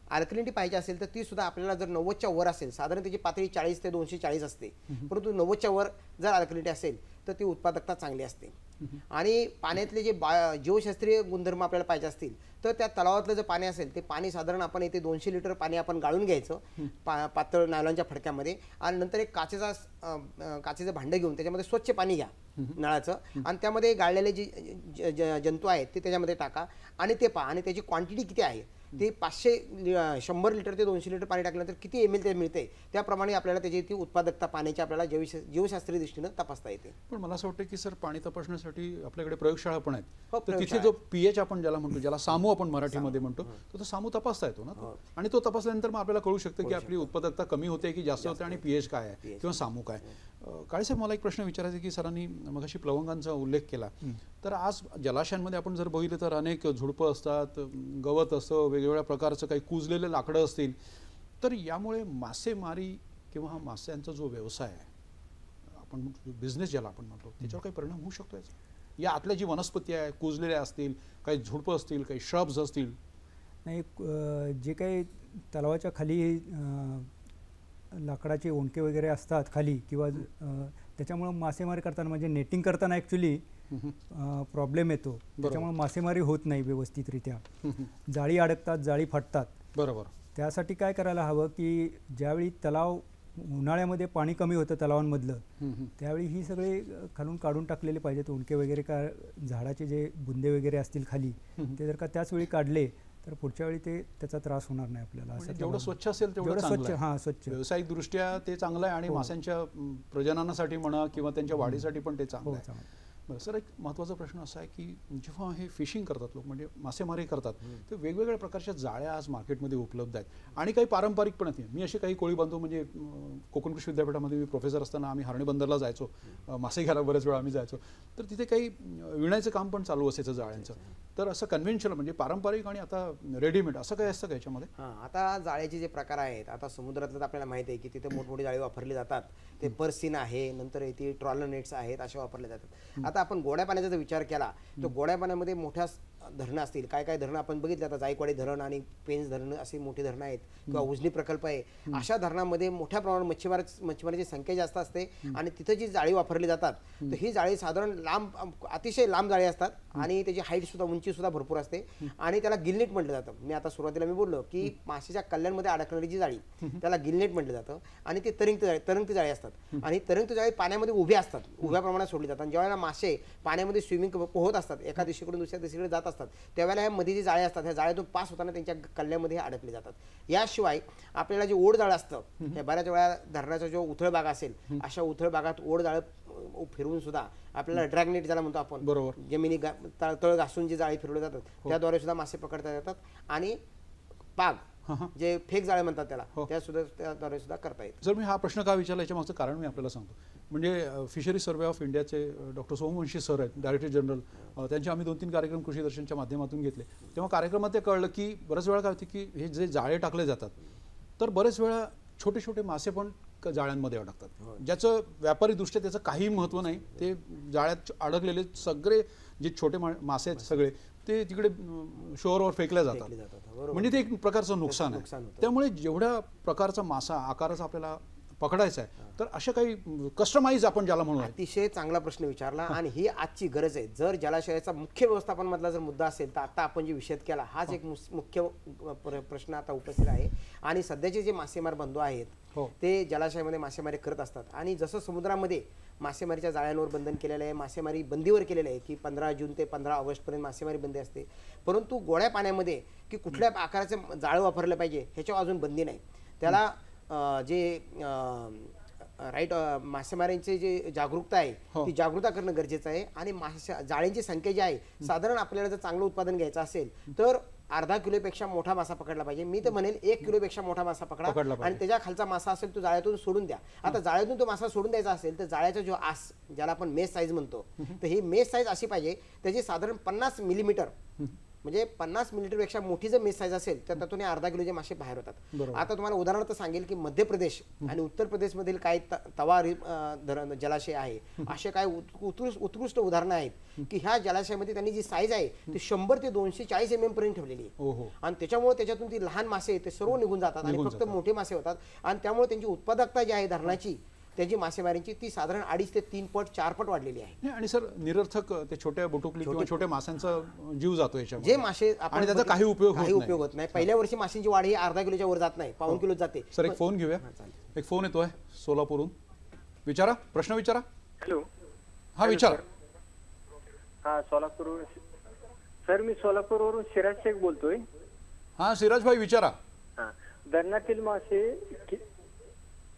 अल्कलिनिटी पाहिजे असेल तर ती सुद्धा आपल्याला जर 90च्या वर असेल, साधारण त्याची पातळी 40 ते 240 असते, परंतु 90च्या वर जर अल्कलिनिटी असेल तर ती उत्पादकता चांगली असते. आणि पाण्यातले जे जीवशास्त्रीय गुणधर्म आपल्याला पाहिजे असतील तर त्या तलावातलं जे पाणी असेल ते पाणी साधारण आपण इथे 200 लिटर पाणी आपण गाळून घ्यायचं पातळ नायलॉनच्या फडक्यामध्ये, आणि नंतर एक काचेचं भांडं घेऊन त्याच्यामध्ये स्वच्छ पाणी घ्या नळाचं, आणि त्यामध्ये गाळलेले जे जंतू आहेत ते त्याच्यामध्ये टाका आणि ते पहा. आणि त्याची क्वांटिटी किती आहे ते 100 लिटर ते 200 लिटर पाणी टाकल्यानंतर किती एमएल ते मिळते, त्याप्रमाणे आपल्याला त्याची ती उत्पादकता पाण्याची आपल्याला जीवशास्त्रीय दृष्टीने तपासता येते. पण मला असं वाटतं की सर, पाणी तपासण्यासाठी आपल्याकडे प्रयोगशाळा पण आहेत, तर तिथे जो पीएच आपण ज्याला म्हणतो, ज्याला सामू आपण मराठीमध्ये म्हणतो, तो सामू तपासता येतो ना, आणि तो तपासल्यानंतर मग आपल्याला कळू शकतं की आपली उत्पादकता कमी होते की जास्त होते आणि पीएच काय आहे किंवा सामू काय. काळेसाहेब, मला एक प्रश्न विचारायचा की सरांनी मगाशी प्लवंगांचा उल्लेख केला, तर आज जलाशयांमध्ये आपण जर बघितलं तर अनेक झुडपं असतात, गवत असतं, वेगवेगळ्या प्रकारचं काही कुजलेले लाकडं असतील, तर यामुळे मासेमारी किंवा हा मास्यांचा जो व्यवसाय आहे, आपण म्हणतो बिझनेस ज्याला आपण म्हणतो, त्याच्यावर काही परिणाम होऊ शकतो याचा? या आतल्या जी वनस्पती आहे, कुजलेल्या असतील, काही झुडपं असतील, काही श्रब्स असतील? नाही, जे काही तलावाच्या खाली लाकडाचे ओंडके वगैरे असतात खाली, किंवा त्याच्यामुळे मासेमारी करताना म्हणजे नेटिंग करताना ॲक्च्युली प्रॉब्लेम येतो, त्याच्यामुळे मासेमारी होत नाही व्यवस्थितरित्या, जाळी अडकतात, जाळी फाटतात. बरोबर. त्यासाठी काय करायला हवं की ज्यावेळी तलाव उन्हाळ्यामध्ये पाणी कमी होतं तलावांमधलं, त्यावेळी ही सगळे खालून काढून टाकलेले पाहिजेत ओंडके वगैरे, का झाडाचे जे बुंदे वगैरे असतील खाली, ते जर का त्याच वेळी काढले तर पुढच्या वेळी ते त्याचा त्रास होणार नाही आपल्याला. जेवढं स्वच्छ असेल तेवढं स्वच्छ. हां, स्वच्छ. व्यावसायिक दृष्ट्या ते चांगलं आहे आणि माशांच्या प्रजननासाठी म्हणा किंवा त्यांच्या वाढीसाठी पण ते चांगलं आहे. बरं सर, एक महत्त्वाचा प्रश्न असा आहे की जेव्हा हे फिशिंग करतात लोक, म्हणजे मासेमारी करतात, तर वेगवेगळ्या प्रकारच्या जाळ्या आज मार्केटमध्ये उपलब्ध आहेत आणि काही पारंपरिक पण आहेत. मी असे काही कोळी बांधव, म्हणजे कोकण कृषी विद्यापीठामध्ये मी प्रोफेसर असताना आम्ही हरणी बंदरला जायचो, मासे घ्यायला बऱ्याच वेळा आम्ही जायचो, तर तिथे काही विणायचं काम पण चालू असायचं जाळ्यांचं. तर असं कन्व्हेन्शनल म्हणजे पारंपरिक आणि आता रेडीमेड असं काय असतं का याच्यामध्ये? आता जाळ्याचे जे प्रकार आहेत, आता समुद्रातलं आपल्याला माहिती आहे की तिथे मोठमोठी जाळी वापरली जातात, ते पर्सिन आहे, नंतर इथे ट्रॉलर नेट्स आहेत, असे वापरले जातात. आता आपण गोड्या पाण्याचा जर विचार केला तर गोड्या पाण्यामध्ये मोठ्या धरणं असतील, काय काय धरणं आपण बघितलं, आता जायकवाडी धरण आणि पेंच धरणं अशी मोठी धरणं आहेत, किंवा उजनी प्रकल्प आहे, अशा धरणामध्ये मोठ्या प्रमाणात मच्छीमारांची संख्या जास्त असते. आणि तिथं जी जाळी वापरली जातात तर ही जाळी साधारण लांब, अतिशय लांब जाळी असतात आणि त्याची हाईट सुद्धा, उंची सुद्धा भरपूर असते आणि त्याला गिलनेट म्हटलं जातं. मी आता सुरुवातीला बोललो की माशाच्या कल्ल्यांमध्ये अडकणारी जी जाळी त्याला गिलनेट म्हटलं जातं. आणि ते तरंगती जाळी असतात आणि तरंगती जाळी पाण्यामध्ये उभ्या असतात, उभ्या प्रमाणात सोडली जातात. ज्यावेळेला मासे पाण्यामध्ये स्विमिंग पोहत असतात, एका दिशेकडून दुसऱ्या दिशेकडे जात असतात, त्यावेळेला ह्या मध्ये जे जाळे असतात ह्या जाळ्यातून पास होताना त्यांच्या कल्ल्यामध्ये अडकले जातात. याशिवाय आपल्याला जे ओढ जाळं असतं, हे बऱ्याच वेळा धरणाचा जो उथळ भाग असेल, अशा उथळ भागात ओढ जाळं फिरवून सुद्धा आपल्याला ड्रॅगनेट ज्याला म्हणतो आपण, बरोबर, जमिनी तळ घासून जी जाळी फिरवली जातात त्याद्वारे सुद्धा मासे पकडता येतात. आणि पाग जे फेक जाळे म्हणतात त्याला, त्या सुद्धा त्याद्वारे सुद्धा करता येईल. जर मी हा प्रश्न का विचारला याच्या मागचं कारण मी आपल्याला सांगतो. म्हणजे फिशरी सर्वे ऑफ इंडियाचे डॉक्टर सोमवंशी सर आहेत, डायरेक्टर जनरल, त्यांचे आम्ही 2-3 कार्यक्रम कृषी दर्शनच्या माध्यमातून घेतले. तेव्हा कार्यक्रमात ते कळलं की बऱ्याच वेळा काय होते की हे जे जाळे टाकले जातात तर बरेच वेळा छोटे छोटे मासे पण जाळ्यांमध्ये अडकतात, ज्याचं व्यापारीदृष्ट्या त्याचं काही महत्त्व नाही. ते जाळ्यात अडकलेले सगळे जे छोटे मासे आहेत सगळे ते तिकडे शोअरवर फेकल्या जातात. म्हणजे ते एक प्रकारचं नुकसान आहे. त्यामुळे जेवढ्या प्रकारचा मासा आकाराचा आपल्याला पकडायचा आहे तर अशा काही कस्टमाइज आपण ज्याला म्हणू. अतिशय चांगला प्रश्न विचारला आणि ही आजची गरज आहे. जर जलाशयाचा मुख्य व्यवस्थापन मधला जर मुद्दा असेल तर आता आपण जे विषय केला हाच एक मुख्य प्रश्न आता उपस्थित आहे. आणि सध्याचे जे मासेमार बंधू आहेत ते जलाशयामध्ये मासेमारी करत असतात आणि जसं समुद्रामध्ये मासेमारीच्या जाळ्यांवर बंधन केलेलं आहे, मासेमारी बंदीवर केलेलं आहे की 15 जून ते 15 ऑगस्टपर्यंत मासेमारी बंदी असते, परंतु गोड्या पाण्यामध्ये की कुठल्या आकाराचं जाळं वापरलं पाहिजे ह्याच्यावर अजून बंदी नाही. त्याला जे राईट मासेमारीची जे जागरूकता आहे ती जागरूकता करणं गरजेचं आहे. आणि जाळ्यांची संख्या जी आहे साधारण आपल्याला जर चांगलं उत्पादन घ्यायचं असेल तर अर्धा किलोपेक्षा मोठा मासा पकडला पाहिजे. मी तर म्हणेल 1 किलोपेक्षा मोठा मासा पकडा आणि त्याच्या खालचा मासा असेल तो जाळ्यातून सोडून द्या. आता जाळ्यातून तो मासा सोडून द्यायचा असेल तर जाळ्याचा जो आस ज्याला आपण मेस साईज म्हणतो तर ही मेस साईज अशी पाहिजे त्याची साधारण 50 मिलीमीटर म्हणजे 50 मिलीमीटरपेक्षा मोठी जर मेस साईज असेल तर त्यातून अर्धा किलोचे मासे बाहेर होतात. आता तुम्हाला उदाहरणार्थ सांगेल की मध्य प्रदेश आणि उत्तर प्रदेशमधील काही तवा धरण जलाशय आहे असे काही उत्कृष्ट उदाहरणं आहेत की ह्या जलाशयामध्ये त्यांनी जी साईज आहे ती 100 ते 240 mm पर्यंत ठेवलेली आहे. आणि त्याच्यामुळे त्याच्यातून ती लहान मासे ते सर्व निघून जातात आणि फक्त मोठे मासे होतात. आणि त्यामुळे त्यांची उत्पादकता जी आहे धरणाची त्याची मासेमारीची ती साधारण 2.5 ते 3 पट 4 पट वाढलेली आहे. आणि सर निरर्थक ते छोट्या बुटुकली किंवा छोट्या माशांचा जीव जातो याच्यामध्ये जे मासे आणि त्याचा काही उपयोग होत नाही. पहिल्या वर्षी माशांची वाढ ही अर्धा किलोच्या वर जात नाही, पाऊण किलो जाते. सर एक फोन घेऊया. एक फोन येतोय सोलापूरहून. विचारा, प्रश्न विचारा. हॅलो. हा विचारा. हा सोलापूर सर, मी सोलापूरवरून सिराज शेख बोलतोय. हा सिराज भाई विचारा.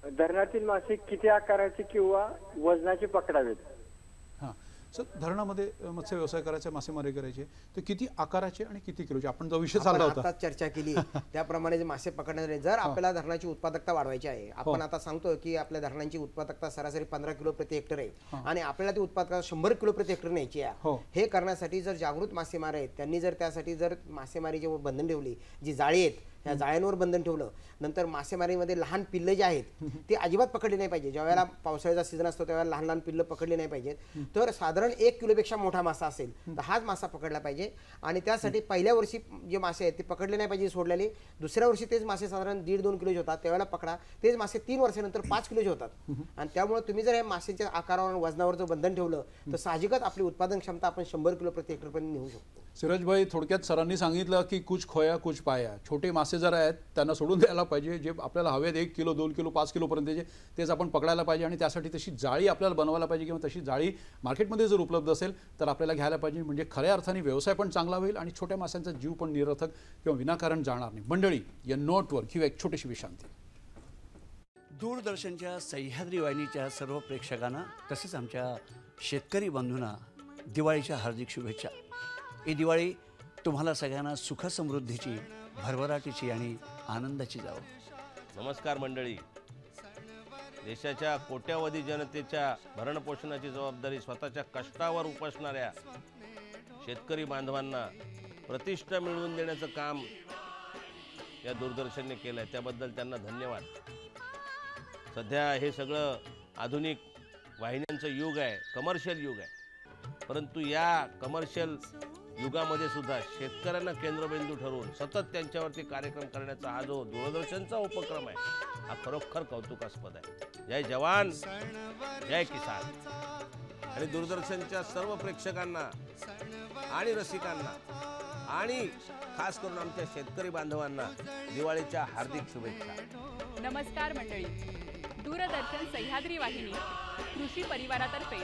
धरणातील मासे किती आकाराचे किंवा वजनाचे पकडावेत? हा सर, धरणामध्ये मत्स्य व्यवसाय करायचा, मासेमारी करायची तर किती आकाराचे आणि किती किलोचे आपण जो विषय चालला होता आता चर्चा केली त्याप्रमाणे मासे पकडण्यासाठी जर आपल्याला धरणाची उत्पादकता वाढवायची आहे, आपण आता सांगतो की आपल्या धरणांची उत्पादकता सरासरी 15 किलो प्रति हेक्टर आहे आणि आपल्याला ती उत्पादकता 100 किलो प्रति हेक्टर न्यायची आहे. हे करण्यासाठी जर जागृत मासेमार आहेत त्यांनी जर त्यासाठी जर मासेमारीचे बंधन ठेवली, जी जाळी आहेत ह्या जाळ्यांवर बंधन ठेवलं, नंतर मासेमारीमध्ये लहान पिल्लं जे आहेत ते अजिबात पकडली नाही पाहिजे. ज्यावेळेला पावसाळ्याचा सीझन असतो त्यावेळेला लहान लहान पिल्लं पकडली नाही पाहिजेत. तर साधारण 1 किलोपेक्षा मोठा मासा असेल तर हाच मासा पकडला पाहिजे. आणि त्यासाठी पहिल्या वर्षी जे मासे आहेत ते पकडले नाही पाहिजे सोडलेले. दुसऱ्या वर्षी तेच मासे साधारण 1.5-2 किलोचे होतात त्यावेळेला पकडा. तेच मासे 3 वर्षानंतर 5 किलोचे होतात. आणि त्यामुळे तुम्ही जर या मासेच्या आकारावर वजनावर जर बंधन ठेवलं तर साहजिकच आपली उत्पादन क्षमता आपण 100 किलो प्रति हेक्टर पर्यंत नेऊ शकतो. सिराज भाई, थोडक्यात सरांनी सांगितलं की कुछ खोया कुछ पाया. छोटे मासे जर आहेत त्यांना सोडून द्यायला पाहिजे. जे आपल्याला हवेत 1 किलो 2 किलो 5 किलो पर्यंतचे तेच आपण पकडायला पाहिजे. आणि त्यासाठी तशी जाळी आपल्याला बनवायला पाहिजे किंवा तशी जाळी मार्केटमध्ये जर उपलब्ध असेल तर आपल्याला घ्यायला पाहिजे. म्हणजे खऱ्या अर्थाने व्यवसाय पण चांगला होईल आणि छोट्या माशांचा जीव पण निरर्थक किंवा विनाकारण जाणार नाही. मंडळी, या नोटवर किंवा एक छोटीशी विश्रांती. दूरदर्शनच्या सह्याद्री वाहिनीच्या सर्व प्रेक्षकांना तसेच आमच्या शेतकरी बंधूंना दिवाळीच्या हार्दिक शुभेच्छा. ही दिवाळी तुम्हाला सगळ्यांना सुखसमृद्धीची, भरभराटीची आणि आनंदाची जावो. नमस्कार मंडळी. देशाच्या कोट्यावधी जनतेच्या भरणपोषणाची जबाबदारी स्वतःच्या कष्टावर उपसणाऱ्या शेतकरी बांधवांना प्रतिष्ठा मिळवून देण्याचं काम या दूरदर्शनने केलं आहे, त्याबद्दल त्यांना धन्यवाद. सध्या हे सगळं आधुनिक वाहिन्यांचं युग आहे, कमर्शियल युग आहे. परंतु या कमर्शियल युगामध्ये सुद्धा शेतकऱ्यांना केंद्रबिंदू ठरवून सतत त्यांच्यावरती कार्यक्रम करण्याचा हा जो दूरदर्शनचा उपक्रम आहे हा खरोखर कौतुकास्पद आहे. जय जवान, जय किसान. आणि दूरदर्शनच्या सर्व प्रेक्षकांना आणि रसिकांना आणि खास करून आमच्या शेतकरी बांधवांना दिवाळीच्या हार्दिक शुभेच्छा. नमस्कार मंडळी. दूरदर्शन सह्याद्री वाहिनी कृषी परिवारातर्फे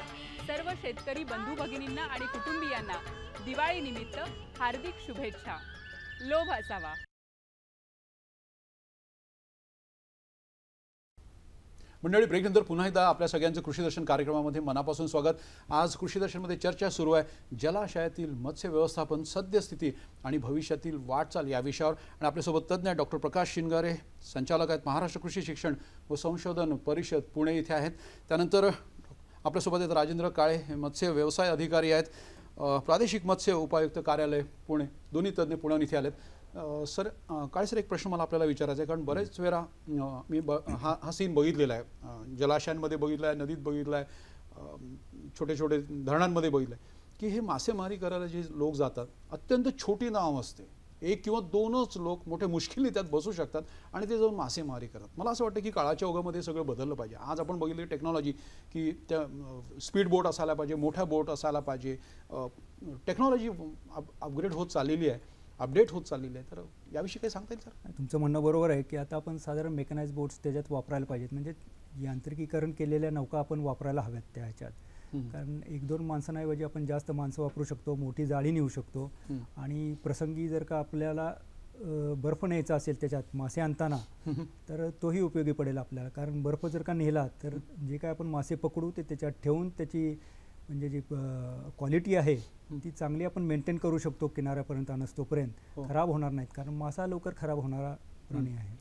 सर्व शेतकरी बंधू भगिनींना आणि कुटुंबियांना दिवाळी निमित्त हार्दिक शुभेच्छा. लोभ असावा. मंडळी, ब्रेकनंतर पुन्हा एकदा आपल्या सगळ्यांचं कृषी दर्शन कार्यक्रमामध्ये मनापासून स्वागत. आज कृषी दर्शनमध्ये चर्चा सुरू आहे जलाशयातील मत्स्य व्यवस्थापन, सद्यस्थिती आणि भविष्यातील वाटचाल या विषयावर. आणि आपल्यासोबत तज्ज्ञ डॉक्टर प्रकाश शिंगारे, संचालक आहेत महाराष्ट्र कृषी शिक्षण व संशोधन परिषद पुणे इथे आहेत. त्यानंतर आपल्यासोबत आहेत राजेंद्र काळे, हे मत्स्य व्यवसाय अधिकारी आहेत, प्रादेशिक मत्स्य उपायुक्त कार्यालय पुणे, दोन्ही तज्ज्ञ पुण्याहून इथे आलेत. सर, काळे सर, एक प्रश्न मला आपल्याला विचारायचा आहे, कारण बरेच वेळा मी हा सीन बघितलेला आहे, जलाशयांमध्ये बघितला आहे, नदीत बघितला आहे, छोटे छोटे धरणांमध्ये बघितलं आहे की हे मासेमारी करायला जे लोक जातात, अत्यंत छोटी नाव असते, 1 किंवा 2च लोक मोठे मुश्किली त्यात बसू शकतात आणि ते जाऊन मासेमारी करतात. मला असं वाटतं की काळाच्या ओघामध्ये सगळं बदललं पाहिजे. आज आपण बघितली टेक्नॉलॉजी की त्या स्पीड बोट असायला पाहिजे, मोठ्या बोट असायला पाहिजे, टेक्नॉलॉजी अपग्रेड होत चाललेली आहे, अपडेट होत चाललेली आहे. तर याविषयी काही सांगता येईल सर? तुमचं म्हणणं बरोबर आहे की आता आपण साधारण मेकनाइज बोट्स त्याच्यात वापरायला पाहिजेत, म्हणजे यांत्रिकीकरण केलेल्या नौका आपण वापरायला हव्यात त्या ह्याच्यात. कारण 1-2 माणसांऐवजी आपण जास्त माणसं वापरू शकतो, मोठी जाळी नेऊ शकतो आणि प्रसंगी जर का आपल्याला बर्फ न्यायचा असेल त्याच्यात मासे आणताना तर तोही उपयोगी पडेल आपल्याला. कारण बर्फ जर का नेला तर जे काय आपण मासे पकडू ते त्याच्यात ठेवून त्याची म्हणजे जी क्वालिटी आहे ती चांगली आपण मेंटेन करू शकतो किनाऱ्यापर्यंत आणस्तोपर्यंत, खराब होणार नाहीत. कारण मासा लवकर खराब होणारा प्राणी आहे.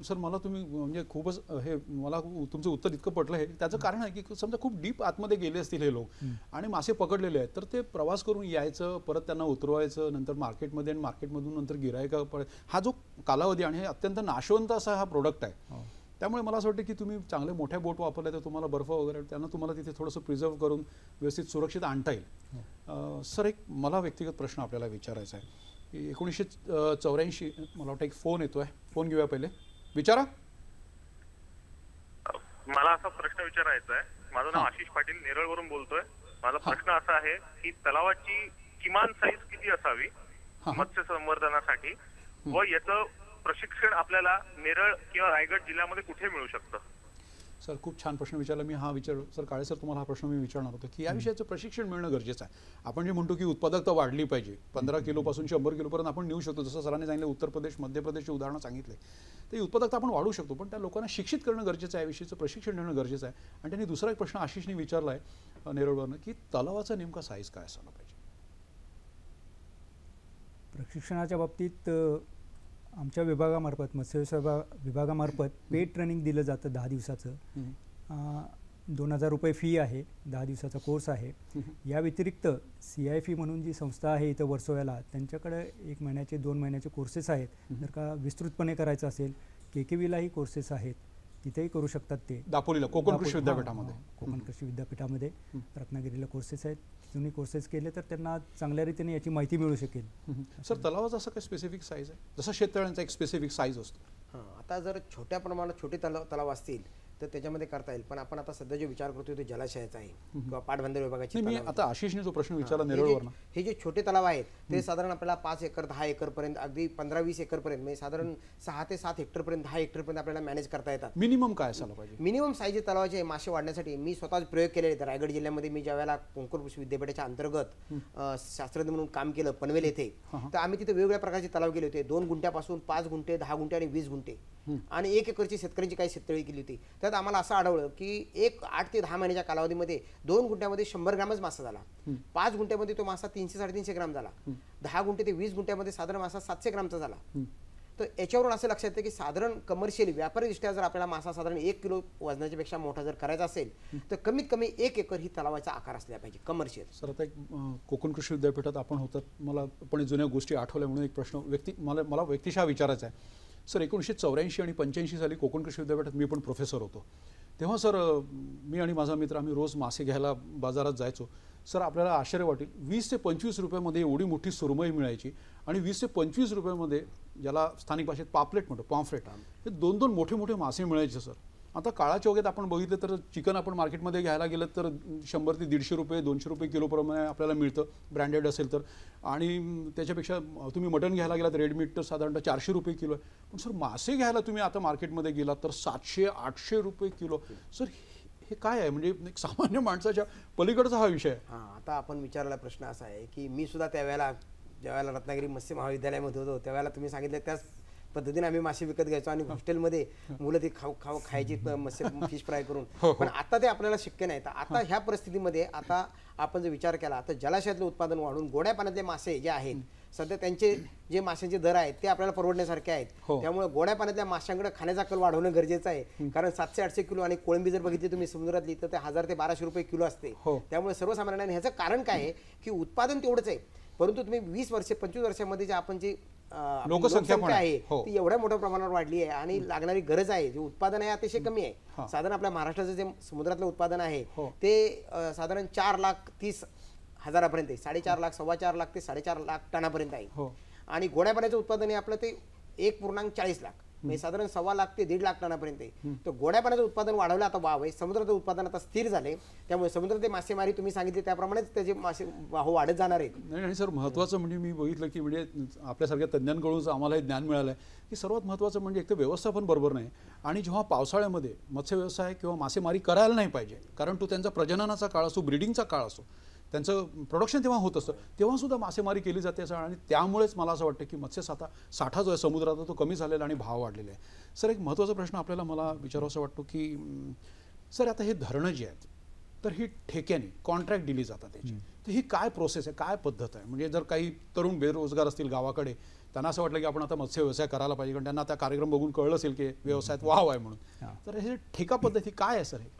सर, मला तुम्ही म्हणजे खूपच हे मला तुमचं उत्तर इतकं पटलं आहे. त्याचं कारण आहे की समजा खूप डीप आतमध्ये गेले असतील हे लोक आणि मासे पकडलेले आहेत, तर ते प्रवास करून यायचं, परत त्यांना उतरवायचं, नंतर मार्केटमध्ये आणि मार्केटमधून नंतर गिरायका हा जो कालावधी, आणि हे अत्यंत नाशवंत असा हा प्रोडक्ट आहे. त्यामुळे मला असं वाटतं की तुम्ही चांगले मोठ्या बोट वापरल्या तर तुम्हाला बर्फ वगैरे त्यांना तुम्हाला तिथे थोडंसं प्रिझर्व करून व्यवस्थित सुरक्षित आणता येईल. सर, एक मला व्यक्तिगत प्रश्न आपल्याला विचारायचा आहे. 1984 मला वाटतं एक फोन येतोय, फोन घेऊया पहिले. विचारा. मला असा प्रश्न विचारायचा आहे. माझं नाव आशिष पाटील, नेरळवरून बोलतोय. माझा प्रश्न असा आहे की तलावाची किमान साईज किती असावी मत्स्य संवर्धनासाठी व याचं प्रशिक्षण आपल्याला नेरळ किंवा रायगड जिल्ह्यामध्ये कुठे मिळू शकतं? सर, खूप छान प्रश्न विचारला. मी हा विचार सर काळे सर तुम्हाला हा प्रश्न मी विचारणार होतो की या विषयाचं प्रशिक्षण मिळणं गरजेचं आहे. आपण जे म्हणतो की उत्पादकता वाढली पाहिजे, 15 किलोपासून 100 किलोपर्यंत आपण नेऊ शकतो, जसं सरांनी सांगितलं उत्तर प्रदेश, मध्य प्रदेशचे उदाहरणं सांगितले, ते उत्पादकता आपण वाढवू शकतो, पण त्या लोकांना शिक्षित करणं गरजेचं आहे, याविषयीचं प्रशिक्षण देणं गरजेचं आहे. आणि त्यांनी दुसरा एक प्रश्न आशिषने विचारला आहे नेरळवरनं की तलावाचा नेमका साईज काय असायला पाहिजे? प्रशिक्षणाच्या बाबतीत आमच्या विभागामार्फत, मत्स्य विभागामार्फत पेड ट्रेनिंग दिलं जातं 10 दिवसाचं. 2000 रुपये फी आहे, 10 दिवसाचा कोर्स आहे. या व्यतिरिक्त CIFE म्हणून जी संस्था आहे इथं वर्सोव्याला, त्यांच्याकडे 1 महिन्याचे 2 महिन्याचे कोर्सेस आहेत. जर का विस्तृतपणे करायचं असेल KKVलाही कोर्सेस आहेत, तिथेही करू शकतात. ते दापोलीला कोकण कृषी विद्यापीठामध्ये, कोकण कृषी विद्यापीठामध्ये, रत्नागिरीला कोर्सेस आहेत. तिथूनही कोर्सेस केले तर त्यांना चांगल्या रीतीने याची माहिती मिळू शकेल. सर, तलावाचा असं काही स्पेसिफिक साईज आहे जसं शेततळ्यांचा एक स्पेसिफिक साईज असतो? आता जर छोट्या प्रमाणात छोटे तलाव असतील तर त्याच्यामध्ये करता येईल, पण आपण आता सध्या जो विचार करतोय तो जलाशयाचा आहे किंवा पाटबंधारे विभागाची. मी आता आशिषने जो प्रश्न विचारला नेरळवरनं, हे जे छोटे तलाव आहेत ते साधारण आपल्याला 5 एकर 10 एकर पर्यंत, अगदी 15-20 एकर पर्यंत, म्हणजे साधारण 6 ते 7 हेक्टर पर्यंत, 10 हेक्टर पर्यंत आपल्याला मॅनेज करता येतात. मिनिमम काय असायला पाहिजे? मिनिमम साईज तलावाचे मासे वाढण्यासाठी मी स्वतःच प्रयोग केले आहेत. रायगड जिल्ह्यामध्ये मी ज्यावेळेला कोकण कृषी विद्यापीठाच्या अंतर्गत शास्त्रज्ञ म्हणून काम केलं पनवेल येथे, तर आम्ही तिथे वेगवेगळ्या प्रकारचे तलाव केले होते. 2 गुंठ्यापासून 5 गुंठे, 10 गुंठे आणि 20 गुंठे आणि 1 एकरची शेतकऱ्यांची काही शेततळी केली होती. त्यात आम्हाला असं आढळलं की 8 ते 10 महिन्याच्या कालावधीमध्ये 2 गुंठ्यामध्ये 100 ग्रॅमच मासा झाला, 5 गुंठ्यामध्ये तो मासा 300-350 ग्राम झाला, 10 गुंठे ते 20 गुंठ्यामध्ये साधारण मासा 700 ग्रामचा झाला. तर याच्यावरून असं लक्षात येतं की साधारण कमर्शियली व्यापारीदृष्ट्या जर आपल्याला मासा साधारण 1 किलो वजनाच्या पेक्षा मोठा जर करायचा असेल तर कमीत कमी 1 एकर ही तलावाचा आकार असला पाहिजे कमर्शियल. सर, आता एक कोकण कृषी विद्यापीठात आपण होतात, मला पण जुन्या गोष्टी आठवल्या म्हणून एक प्रश्न मला व्यक्तिशः विचारायचा आहे. सर, 1984 आणि 85 साली कोकण कृषी विद्यापीठात मी पण प्रोफेसर होतो. तेव्हा सर, मी आणि माझा मित्र आम्ही रोज मासे घ्यायला बाजारात जायचो. सर, आपल्याला आश्चर्य वाटेल, 20 ते 25 रुपयामध्ये एवढी मोठी सुरमई मिळायची आणि 20 ते 25 रुपयामध्ये, ज्याला स्थानिक भाषेत पापलेट म्हणतो, पॉम्फ्रेट, हे 2-2 मोठे मोठे मासे मिळायचे. सर, आता काळाच्या ओघात आपण बघितलं तर चिकन आपण मार्केटमध्ये घ्यायला गेलं तर 100 ते 150 रुपये, 200 रुपये किलोप्रमाणे आपल्याला मिळतं, ब्रँडेड असेल तर. आणि त्याच्यापेक्षा तुम्ही मटण घ्यायला गेलात रेड मीट तर साधारणतः 400 रुपये किलो आहे. पण सर, मासे घ्यायला तुम्ही आता मार्केटमध्ये गेलात तर 700-800 रुपये किलो. सर, हे काय आहे? म्हणजे एक सामान्य माणसाच्या पलीकडचा हा विषय आहे. आता आपण विचारलेला प्रश्न असा आहे की मी सुद्धा त्यावेळेला ज्यावेळेला रत्नागिरी मत्स्य महाविद्यालयामध्ये होतो त्यावेळेला तुम्ही सांगितलं त्याच पद्धतीने आम्ही मासे विकत घ्यायचो आणि हॉस्टेलमध्ये मुलं ती खायची फिश फ्राय करून. पण आता ते आपल्याला शक्य नाही. तर आता ह्या परिस्थितीमध्ये आता आपण जर विचार केला तर जलाशयातलं उत्पादन वाढून गोड्या पाण्यातले मासे जे आहेत सध्या त्यांचे जे माशांचे दर आहेत ते आपल्याला परवडण्यासारखे आहेत. त्यामुळे गोड्या पाण्यातल्या माशांकडे खाण्याचा कल वाढवणं गरजेचं आहे. कारण 700-800 किलो आणि कोळंबी जर बघितली तुम्ही समुद्रातली तर ते 1000 ते 1200 रुपये किलो असते. त्यामुळे सर्वसामान्यांना ह्याचं कारण काय आहे की उत्पादन तेवढंच आहे, परंतु तुम्ही 20-25 वर्षामध्ये जे आपण जी लोकसंख्या आहे ती एवढ्या मोठ्या प्रमाणावर वाढली आहे आणि लागणारी गरज आहे, जे उत्पादन आहे अतिशय कमी आहे. साधारण आपल्या महाराष्ट्राचं जे समुद्रातलं उत्पादन आहे ते साधारण 4,30,000 4.5 लाख 4.25 लाख ते 4.5 लाख टनापर्यंत आहे. आणि गोड्या पाण्याचं उत्पादन आहे आपलं ते 1.40 लाख म्हणजे साधारण 1.25 लाख ते 1.5 लाख टनापर्यंत आहे. तर गोड्या पाण्याचं उत्पादन वाढवलं आता वाव आहे. समुद्राचं उत्पादन आता स्थिर झाले, त्यामुळे समुद्रातले मासेमारी तुम्ही सांगितले त्याप्रमाणेच त्याचे मासे वाहू वाढत जाणार आहेत. नाही सर, महत्त्वाचं म्हणजे मी बघितलं की म्हणजे आपल्यासारख्या तज्ज्ञांकडून आम्हाला हे ज्ञान मिळालं आहे की सर्वात महत्त्वाचं म्हणजे एक तर व्यवस्थापन बरोबर नाही. आणि जेव्हा पावसाळ्यामध्ये मत्स्य व्यवसाय किंवा मासेमारी करायला नाही पाहिजे, कारण तो त्यांचा प्रजननाचा काळ असो, ब्रीडिंगचा काळ असो, त्यांचं प्रोडक्शन तेव्हा होत असतं, तेव्हासुद्धा मासेमारी केली जाते असं. आणि त्यामुळेच मला असं वाटतं की मत्स्य साठा जो आहे समुद्राचा तो कमी झालेला आणि भाव वाढलेला आहे. सर, एक महत्त्वाचा प्रश्न आपल्याला मला विचारावासा वाटतो की सर आता हे धरणं जी आहेत तर ही ठेक्याने कॉन्ट्रॅक्ट दिली जातात त्याची, तर ही काय प्रोसेस आहे, काय पद्धत आहे? म्हणजे जर काही तरुण बेरोजगार असतील गावाकडे, त्यांना असं वाटलं की आपण आता मत्स्य व्यवसाय करायला पाहिजे, कारण त्यांना त्या कार्यक्रम बघून कळलं असेल की व्यवसायात वाव आहे म्हणून, तर हे ठेका पद्धती काय आहे सर? हे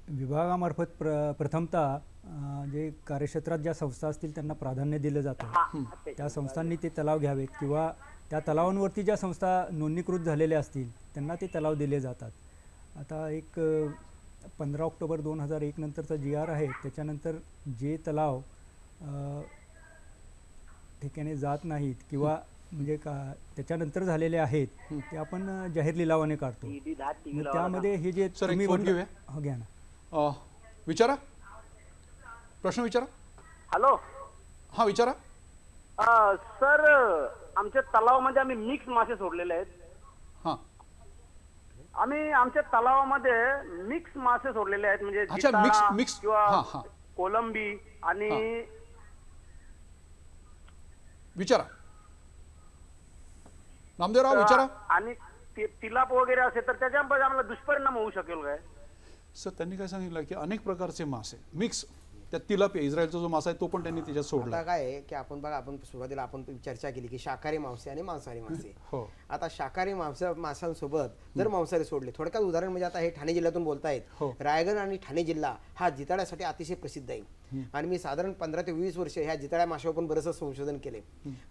विभागामार्फत प्रथमतः जे कार्यक्षेत्रात ज्या संस्था असतील त्यांना प्राधान्य दिलं जातं. त्या संस्थांनी ते तलाव घ्यावेत किंवा त्या तलावांवरती ज्या संस्था नोंदणीकृत झालेल्या असतील त्यांना ते तलाव दिले जातात. आता एक 15 ऑक्टोबर 2001 नंतरचा GR आहे, त्याच्यानंतर जे तलाव ठिकाणी जात नाहीत किंवा म्हणजे त्याच्यानंतर झालेले आहेत ते आपण जाहीर लिलावाने काढतो. त्यामध्ये हे जे तुम्ही घ्या ना, विचारा, प्रश्न विचारा. हॅलो, हा विचारा. सर, आमच्या तलावामध्ये आम्ही मिक्स मासे सोडलेले आहेत. आम्ही आमच्या तलावामध्ये मिक्स मासे सोडलेले आहेत, म्हणजे मिक्स किंवा कोलंबी आणि विचारा नामदेवराव, विचारा. आणि तिलाप वगैरे असेल तर त्याच्यामध्ये आम्हाला दुष्परिणाम होऊ शकेल काय? सर, त्यांनी काय सांगितलं की अनेक प्रकारचे मासे मिक्स, त्यात तिलापिया इस्रायलचा जो मासा आहे तो पण त्यांनी त्याच्यात सोडला. आता काय आहे की आपण बघा, आपण सुरुवातीला आपण चर्चा केली की शाकाहारी मासे आणि मांसाहारी मासे. आता शाकाहारी माशांसोबत जर मांसाहारी सोडले, थोडक्यात उदाहरण म्हणजे आता हे ठाणे जिल्ह्यातून बोलतायत. रायगड आणि ठाणे जिल्हा हा जिताड्यासाठी अतिशय प्रसिद्ध आहे. आणि मी साधारण 15 ते 20 वर्ष ह्या जिताळ्या माशावर पण बरंचसं संशोधन केले.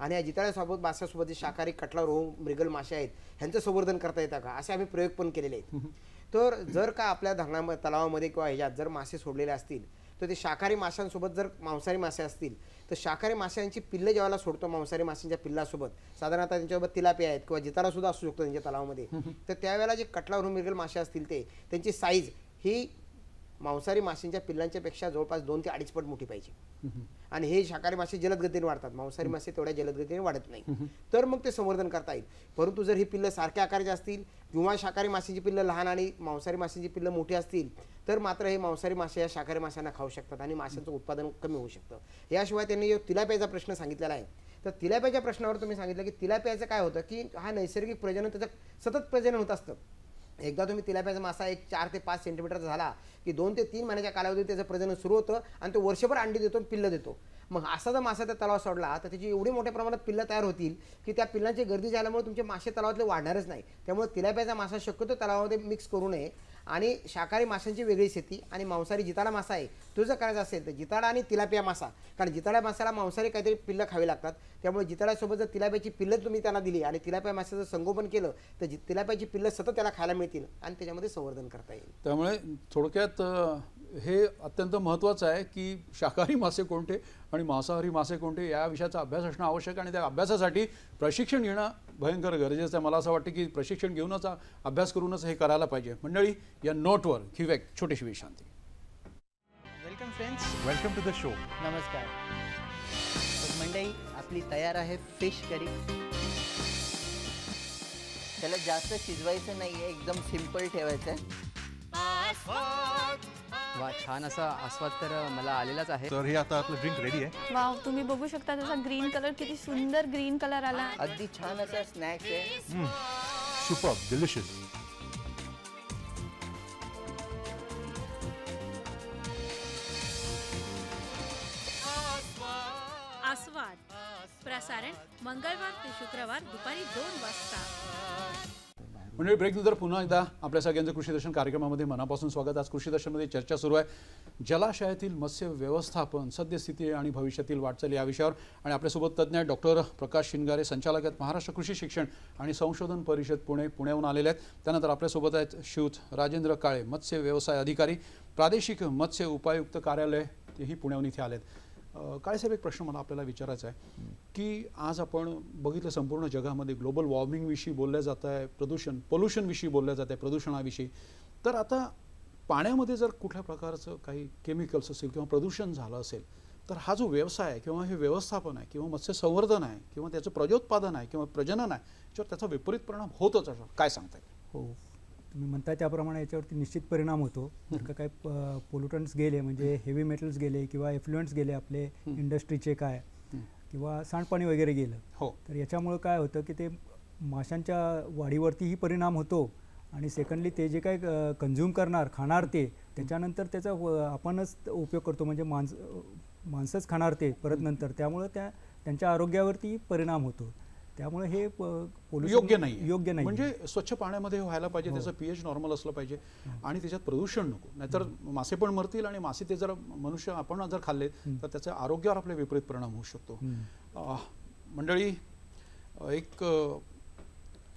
आणि या जिताळ्यासोबत माशासोबत जे शाकाहारी कटला, रोहू, मृगल मासे आहेत ह्यांचं संवर्धन करता येतं का, असे आम्ही प्रयोग पण केलेले आहेत. तर जर का आपल्या धरणामध्ये, तलावामध्ये किंवा ह्याच्यात जर मासे सोडलेले असतील तर ते शाकाहारी माशांसोबत जर मांसाहारी मासे असतील तर शाकाहारी माशांची पिल्लं जेव्हा सोडतो मांसाहारी माशांच्या पिल्लासोबत, साधारणतः त्यांच्यासोबत तिलापिया आहेत किंवा जिताडा सुद्धा असू शकतो त्यांच्या तलावामध्ये, तर त्यावेळेला जे कटला, रोहू, मृगल मासे असतील ते त्यांची साईज ही मांसाहारी माशांच्या पिल्लांच्या पेक्षा जवळपास 2 ते 2.5 पट मोठी पाहिजे. आणि हे शाकाहारी मासे जलदगतीने वाढतात, मांसाहारी मासे तेवढ्या जलदगतीने वाढत नाही. तर मग ते संवर्धन करता येईल. परंतु जर ही पिल्लं सारख्या आकाराची असतील किंवा शाकाहारी माशांची पिल्लं लहान आणि मांसाहारी माशांची पिल्लं मोठी असतील तर मात्र हे मांसाहारी मासे या शाकाहारी माशांना खाऊ शकतात आणि माशांचं उत्पादन कमी होऊ शकतं. याशिवाय त्यांनी जो तिलापियाचा प्रश्न सांगितलेला आहे, तर तिलापियाच्या प्रश्नावर तुम्ही सांगितलं की तिलापियाचं काय होतं की हा नैसर्गिक प्रजनन, त्याचं सतत प्रजनन होत असतं. एकदा तुम्ही तिलापियाचा मासा 4 ते 5 सेंटीमीटरचा झाला की 2 ते 3 महिन्याच्या कालावधीत त्याचं प्रजनन सुरू होतं आणि तो वर्षभर अंडी देतो, पिल्लं देतो. मग असा जर मासा त्या तलावात सोडला तर त्याची एवढी मोठ्या प्रमाणात पिल्लं तयार होतील की त्या पिल्लांची गर्दी झाल्यामुळे तुमचे मासे तलावातले वाढणारच नाही. त्यामुळे तिलापियाचा मासा शक्यतो तलावामध्ये मिक्स करू नये. आणि शाकाहारी माशांची वेगळी शेती आणि मांसाहारी जिताडा मासा आहे तो जर करायचा असेल तर जिताडा आणि तिलापिया मासा, कारण जिताडा मासाला मांसाहारी काहीतरी पिल्लं खावी लागतात, त्यामुळे जिताड्यासोबत जर तिलापियाची पिल्लं तुम्ही त्यांना दिली आणि तिलापिया माशाचं संगोपन केलं तर तिलापियाची पिल्लं सतत त्याला खायला मिळतील आणि त्याच्यामध्ये संवर्धन करता येईल. त्यामुळे थोडक्यात हे अत्यंत महत्त्वाचं आहे की शाकाहारी मासे कोणते आणि मांसाहारी मासे कोणते या विषयाचा अभ्यास असणं आवश्यक आणि त्या अभ्यासासाठी प्रशिक्षण घेणं भयंकर गरजेचं आहे. मला असं वाटतं की प्रशिक्षण घेऊनच, अभ्यास करूनच हे करायला पाहिजे. मंडळी, या नोटवर घेऊया एक छोटीशी विश्रांती. Welcome friends, welcome to the show. नमस्कार. मंडळी, आपली तयार आहे फिश करी. त्याला जास्त शिजवायचं नाही आहे, एकदम सिंपल ठेवायचं आहे. वा, छान असा आस्वाद तर मला आलेलाच आहे. तर हे आता आपलं ड्रिंक रेडी आहे. वाव, तुम्ही बघू शकता त्याचा ग्रीन कलर किती सुंदर ग्रीन कलर आला. अगदी छान असा स्नॅक्स आहे. Super delicious. आस्वाद प्रसारण मंगळवार ते शुक्रवार दुपारी 2 वाजता. म्हणजे ब्रेकनंतर पुन्हा एकदा आपल्या सगळ्यांचं कृषी दर्शन कार्यक्रमामध्ये मनापासून स्वागत. आज कृषी दर्शनमध्ये चर्चा सुरू आहे जलाशयातील मत्स्य व्यवस्थापन, सद्यस्थिती आणि भविष्यातील वाटचाल या विषयावर. आणि आपल्यासोबत तज्ज्ञ आहेत डॉक्टर प्रकाश शिंगारे, संचालक आहेत महाराष्ट्र कृषी शिक्षण आणि संशोधन परिषद पुण्याहून आलेले आहेत. त्यानंतर आपल्यासोबत आहेत श्रीयुत राजेंद्र काळे, मत्स्य व्यवसाय अधिकारी, प्रादेशिक मत्स्य उपायुक्त कार्यालय, तेही पुण्याहून इथे आलेत. काळे साहेब, एक प्रश्न मला आपल्याला विचारायचा आहे की आज आपण बघितलं संपूर्ण जगामध्ये ग्लोबल वॉर्मिंगविषयी बोलल्या जात आहे, पोल्युशनविषयी बोलल्या जात आहे, प्रदूषणाविषयी. तर आता पाण्यामध्ये जर कुठल्या प्रकारचं काही केमिकल्स असेल किंवा प्रदूषण झालं असेल तर हा जो व्यवसाय आहे किंवा हे व्यवस्थापन आहे किंवा मत्स्य संवर्धन आहे किंवा त्याचं प्रजोत्पादन आहे किंवा प्रजनन आहे याच्यावर त्याचा विपरीत परिणाम होतच असतो. काय सांगताय? हो, तुम्ही म्हणताय त्याप्रमाणे याच्यावरती निश्चित परिणाम होतो. जर का काही पोल्युटंट्स गेले म्हणजे हेवी मेटल्स गेले किंवा एफ्लुएंट्स गेले आपले इंडस्ट्रीचे काय किंवा सांडपाणी वगैरे गेलं, तर याच्यामुळं काय होतं की ते माशांच्या वाढीवरतीही परिणाम होतो आणि सेकंडली ते जे काय कंझ्युम करणार, खाणार ते त्याच्यानंतर त्याचा आपणच उपयोग करतो म्हणजे माणसंच खाणार ते परत नंतर, त्यामुळं त्यांच्या आरोग्यावरती परिणाम होतो. त्यामुळे हे योग्य नाही. म्हणजे स्वच्छ पाण्यामध्ये व्हायला पाहिजे, त्याचं पीएच नॉर्मल असलं पाहिजे आणि त्याच्यात प्रदूषण नको, नाहीतर मासे पण मरतील आणि मासे ते जर मनुष्य आपण जर खाल्ले तर त्याच्या आरोग्यावर आपले विपरीत परिणाम होऊ शकतो. मंडळी,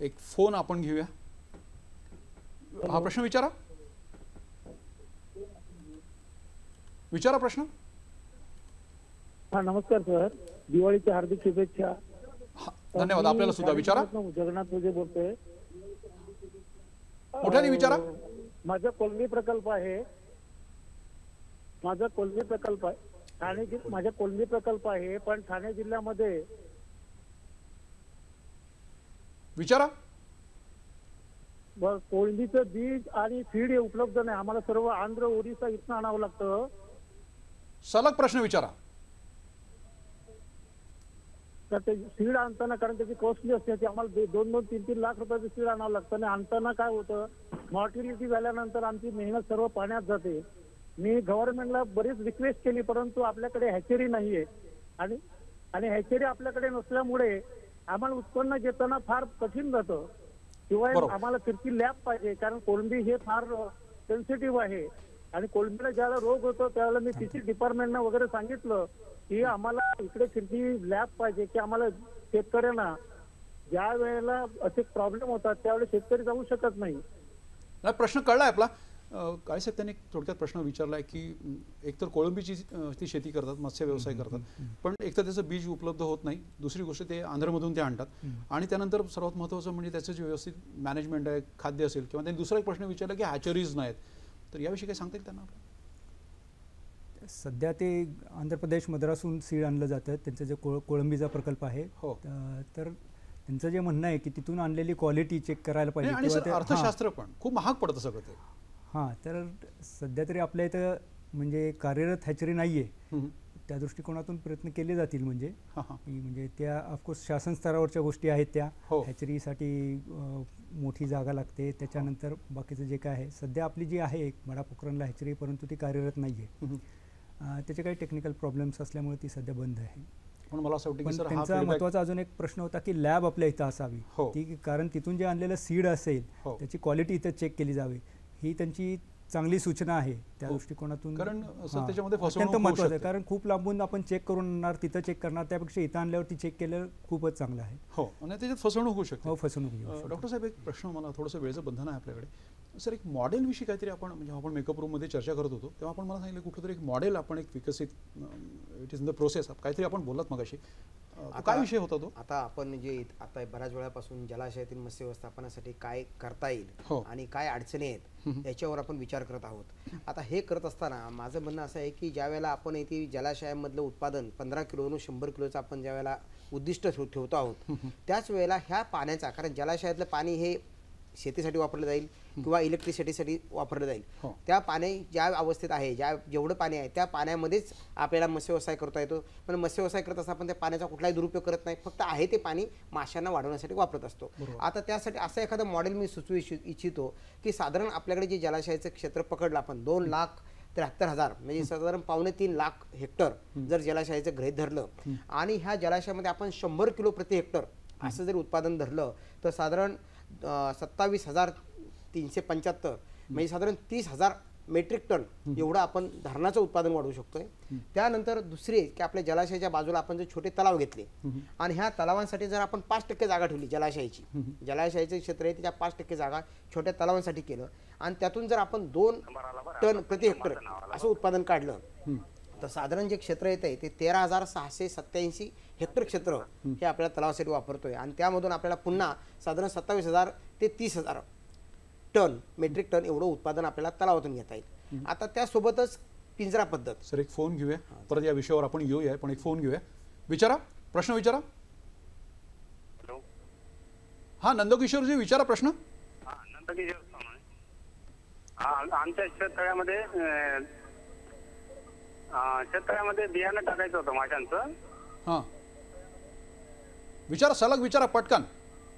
एक फोन आपण घेऊया. हा प्रश्न विचारा प्रश्न. हा, नमस्कार सर, दिवाळीच्या हार्दिक शुभेच्छा. धन्यवाद. आपल्याला सुद्धा विचारा. जगन्नाथ पूजे बोलतोय. मोठ्याने विचारा. माझा कोलमी प्रकल्प आहे. माझा कोलमी प्रकल्प आहे पण ठाणे जिल्ह्यामध्ये. विचारा. कोळंबीचं बीज आणि फीड हे उपलब्ध नाही आम्हाला. सर्व आंध्र, ओरिसा इथनं आणावं लागतं. सलग प्रश्न विचारा. तर ते सीड आणताना, कारण त्याची कॉस्टली असते, ती आम्हाला 2-3 लाख रुपयाचं सीड आणावं लागतं. आणि आणताना काय होतं, मॉर्टिलिटी झाल्यानंतर आमची मेहनत सर्व पाण्यात जाते. मी गव्हर्नमेंटला बरीच रिक्वेस्ट केली परंतु आपल्याकडे हॅचरी नाहीये आणि हॅचरी आपल्याकडे नसल्यामुळे आम्हाला उत्पन्न घेताना फार कठीण जातं. शिवाय आम्हाला फिरती लॅब पाहिजे, कारण कोळंबी हे फार सेन्सिटिव्ह आहे आणि कोळंबीला ज्यावेळेला रोग होतो त्यावेळेला मी फिशिंग डिपार्टमेंटना वगैरे सांगितलं की आम्हाला इकडे फिरती लॅब पाहिजे, की आम्हाला शेतकऱ्यांना ज्या वेळेला असे प्रॉब्लेम होतात त्यावेळेस शेतकरी जाऊ शकत नाही. प्रश्न कळलाय आपला. काय साहेब, त्यांनी थोडक्यात प्रश्न विचारलाय की एकतर कोळंबीची ती शेती करतात, मत्स्य व्यवसाय करतात, पण एकतर त्याचं बीज उपलब्ध होत नाही, दुसरी गोष्ट ते आंध्रमधून ते आणतात आणि त्यानंतर सर्वात महत्त्वाचं म्हणजे त्याचं जे व्यवस्थित मॅनेजमेंट आहे, खाद्य असेल, किंवा त्यांनी दुसरा एक प्रश्न विचारला की हॅचरीज नाहीत. तर याविषयी काय सांगता येईल त्यांना? सध्या ते आंध्र प्रदेश मद्रासहून सीड आणलं जातं, त्यांचं जे कोळंबीचा प्रकल्प आहे. तर त्यांचं जे म्हणणं आहे की तिथून आणलेली क्वालिटी चेक करायला पाहिजे. अर्थशास्त्र पण खूप महाग पडतं सगळं ते. हां, तर सध्या तरी आपल्या इथं म्हणजे कार्यरत हॅचरी नाही आहे. त्या दृष्टिकोनातून प्रयत्न केले जातील. म्हणजे त्या ऑफकोर्स शासन स्तरावरच्या गोष्टी आहेत त्या. हॅचरीसाठी मोठी जागा लागते, त्याच्यानंतर बाकीचं जे काय आहे सध्या आपली जी आहे बडा पोखरणला हॅचरी, परंतु ती कार्यरत नाही आहे. त्याचे काही टेक्निकल प्रॉब्लेम्स असल्यामुळे ती सध्या बंद आहे. पण मला असं वाटतं की सर त्यांचा महत्त्वाचा अजून एक प्रश्न होता की लॅब आपल्या इथं असावी, ती कारण तिथून जे आणलेलं सीड असेल त्याची क्वालिटी इथं चेक केली जावी, ही त्यांची चांगली सूचना आहे. त्या दृष्टिकोनातून कारण त्याच्यामध्ये अत्यंत महत्त्वाचं आहे, कारण खूप लांबून आपण चेक करून आणणार, तिथं चेक करणार, त्यापेक्षा इथं आणल्यावरती चेक केलं खूपच चांगलं आहे. हो, आणि त्याच्यात फसवणूक होऊ शकते. हो, फसवणूक. डॉक्टर साहेब, एक प्रश्न, मला थोडंसं वेळेचं बंधन आहे आपल्याकडे. सर, एक मॉडेलविषयी काहीतरी आपण, म्हणजे आपण मेकअप रूममध्ये चर्चा करत होतो तेव्हा आपण मला सांगितलं कुठलं तरी एक मॉडेल आपण एक विकसित, it is in the process, काहीतरी आपण बोललात मगाशी. काय विषय होता तो? आता आपण जे आता बऱ्याच वेळापासून जलाशयातील मत्स्य व्यवस्थापनासाठी काय करता येईल आणि काय अडचणी आहेत याच्यावर आपण विचार करत आहोत. आता हे करत असताना माझं म्हणणं असं आहे की ज्या वेळेला आपण येथे जलाशयामधलं उत्पादन 15 किलोवरून 100 किलोचं आपण ज्या वेळेला उद्दिष्ट ठेवतो आहोत त्याच वेळेला ह्या पाण्याचा, कारण जलाशयातलं पाणी हे शेतीसाठी वापरलं जाईल किंवा इलेक्ट्रिसिटीसाठी वापरलं जाईल, त्या पाणी ज्या अवस्थेत आहे, जेवढं पाणी आहे त्या पाण्यामध्येच आपल्याला मत्स्य व्यवसाय करता येतो. पण मत्स्य व्यवसाय करत असताना आपण त्या पाण्याचा कुठलाही दुरुपयोग करत नाही, फक्त आहे ते पाणी माशांना वाढवण्यासाठी वापरत असतो. आता त्यासाठी असं एखादं मॉडेल मी सुचवू इच्छितो की साधारण आपल्याकडे जे जलाशयाचं क्षेत्र पकडलं आपण 2,73,000 म्हणजे साधारण 2.5 लाख हेक्टर जर जलाशयाचं गृहीत धरलं आणि ह्या जलाशयामध्ये आपण 100 किलो प्रति हेक्टर असं जर उत्पादन धरलं तर साधारण 27,375 म्हणजे साधारण 30,000 मेट्रिक टन एवढं आपण धरणाचं उत्पादन वाढवू शकतोय. त्यानंतर दुसरे की आपल्या जलाशयाच्या बाजूला आपण जर छोटे तलाव घेतले आणि ह्या तलावांसाठी जर आपण 5% जागा ठेवली, जलाशयाचे क्षेत्र आहे त्याच्या 5% जागा छोट्या तलावांसाठी केलं आणि त्यातून जर आपण 2 टन प्रति हेक्टर असं उत्पादन काढलं तर साधारण जे क्षेत्र येते ते 13,687 हेक्टर क्षेत्र हे आपल्या तलावासाठी वापरतोय आणि त्यामधून आपल्याला पुन्हा साधारण 27,000 ते 30,000 टन मेट्रिक टन एवढं उत्पादन आपल्याला तलावातून घेता येईल. आता त्यासोबतच पिंजरा पद्धत. सर एक फोन घेऊया, परत या विषयावर आपण येऊया, पण एक फोन घेऊया. विचारा, प्रश्न विचारा. हा नंदकिशोरजी विचारा प्रश्न. आमच्या शेततळ्यामध्ये बियाणं टाकायचं होतं माशांचं. हा विचारा, सलग विचारा पटकन.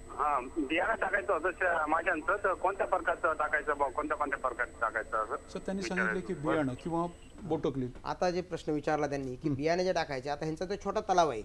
हा बियाणं टाकायचं होतं माशांचं, तर कोणत्या प्रकारचं टाकायचं, कोणत्या प्रकारचं टाकायचं सर? त्यांनी सांगितलं की बियाणं किंवा बोटकली. आता जे प्रश्न विचारला त्यांनी की बियाणे जे टाकायचे, आता ह्यांचा तो छोटा तलाव आहे,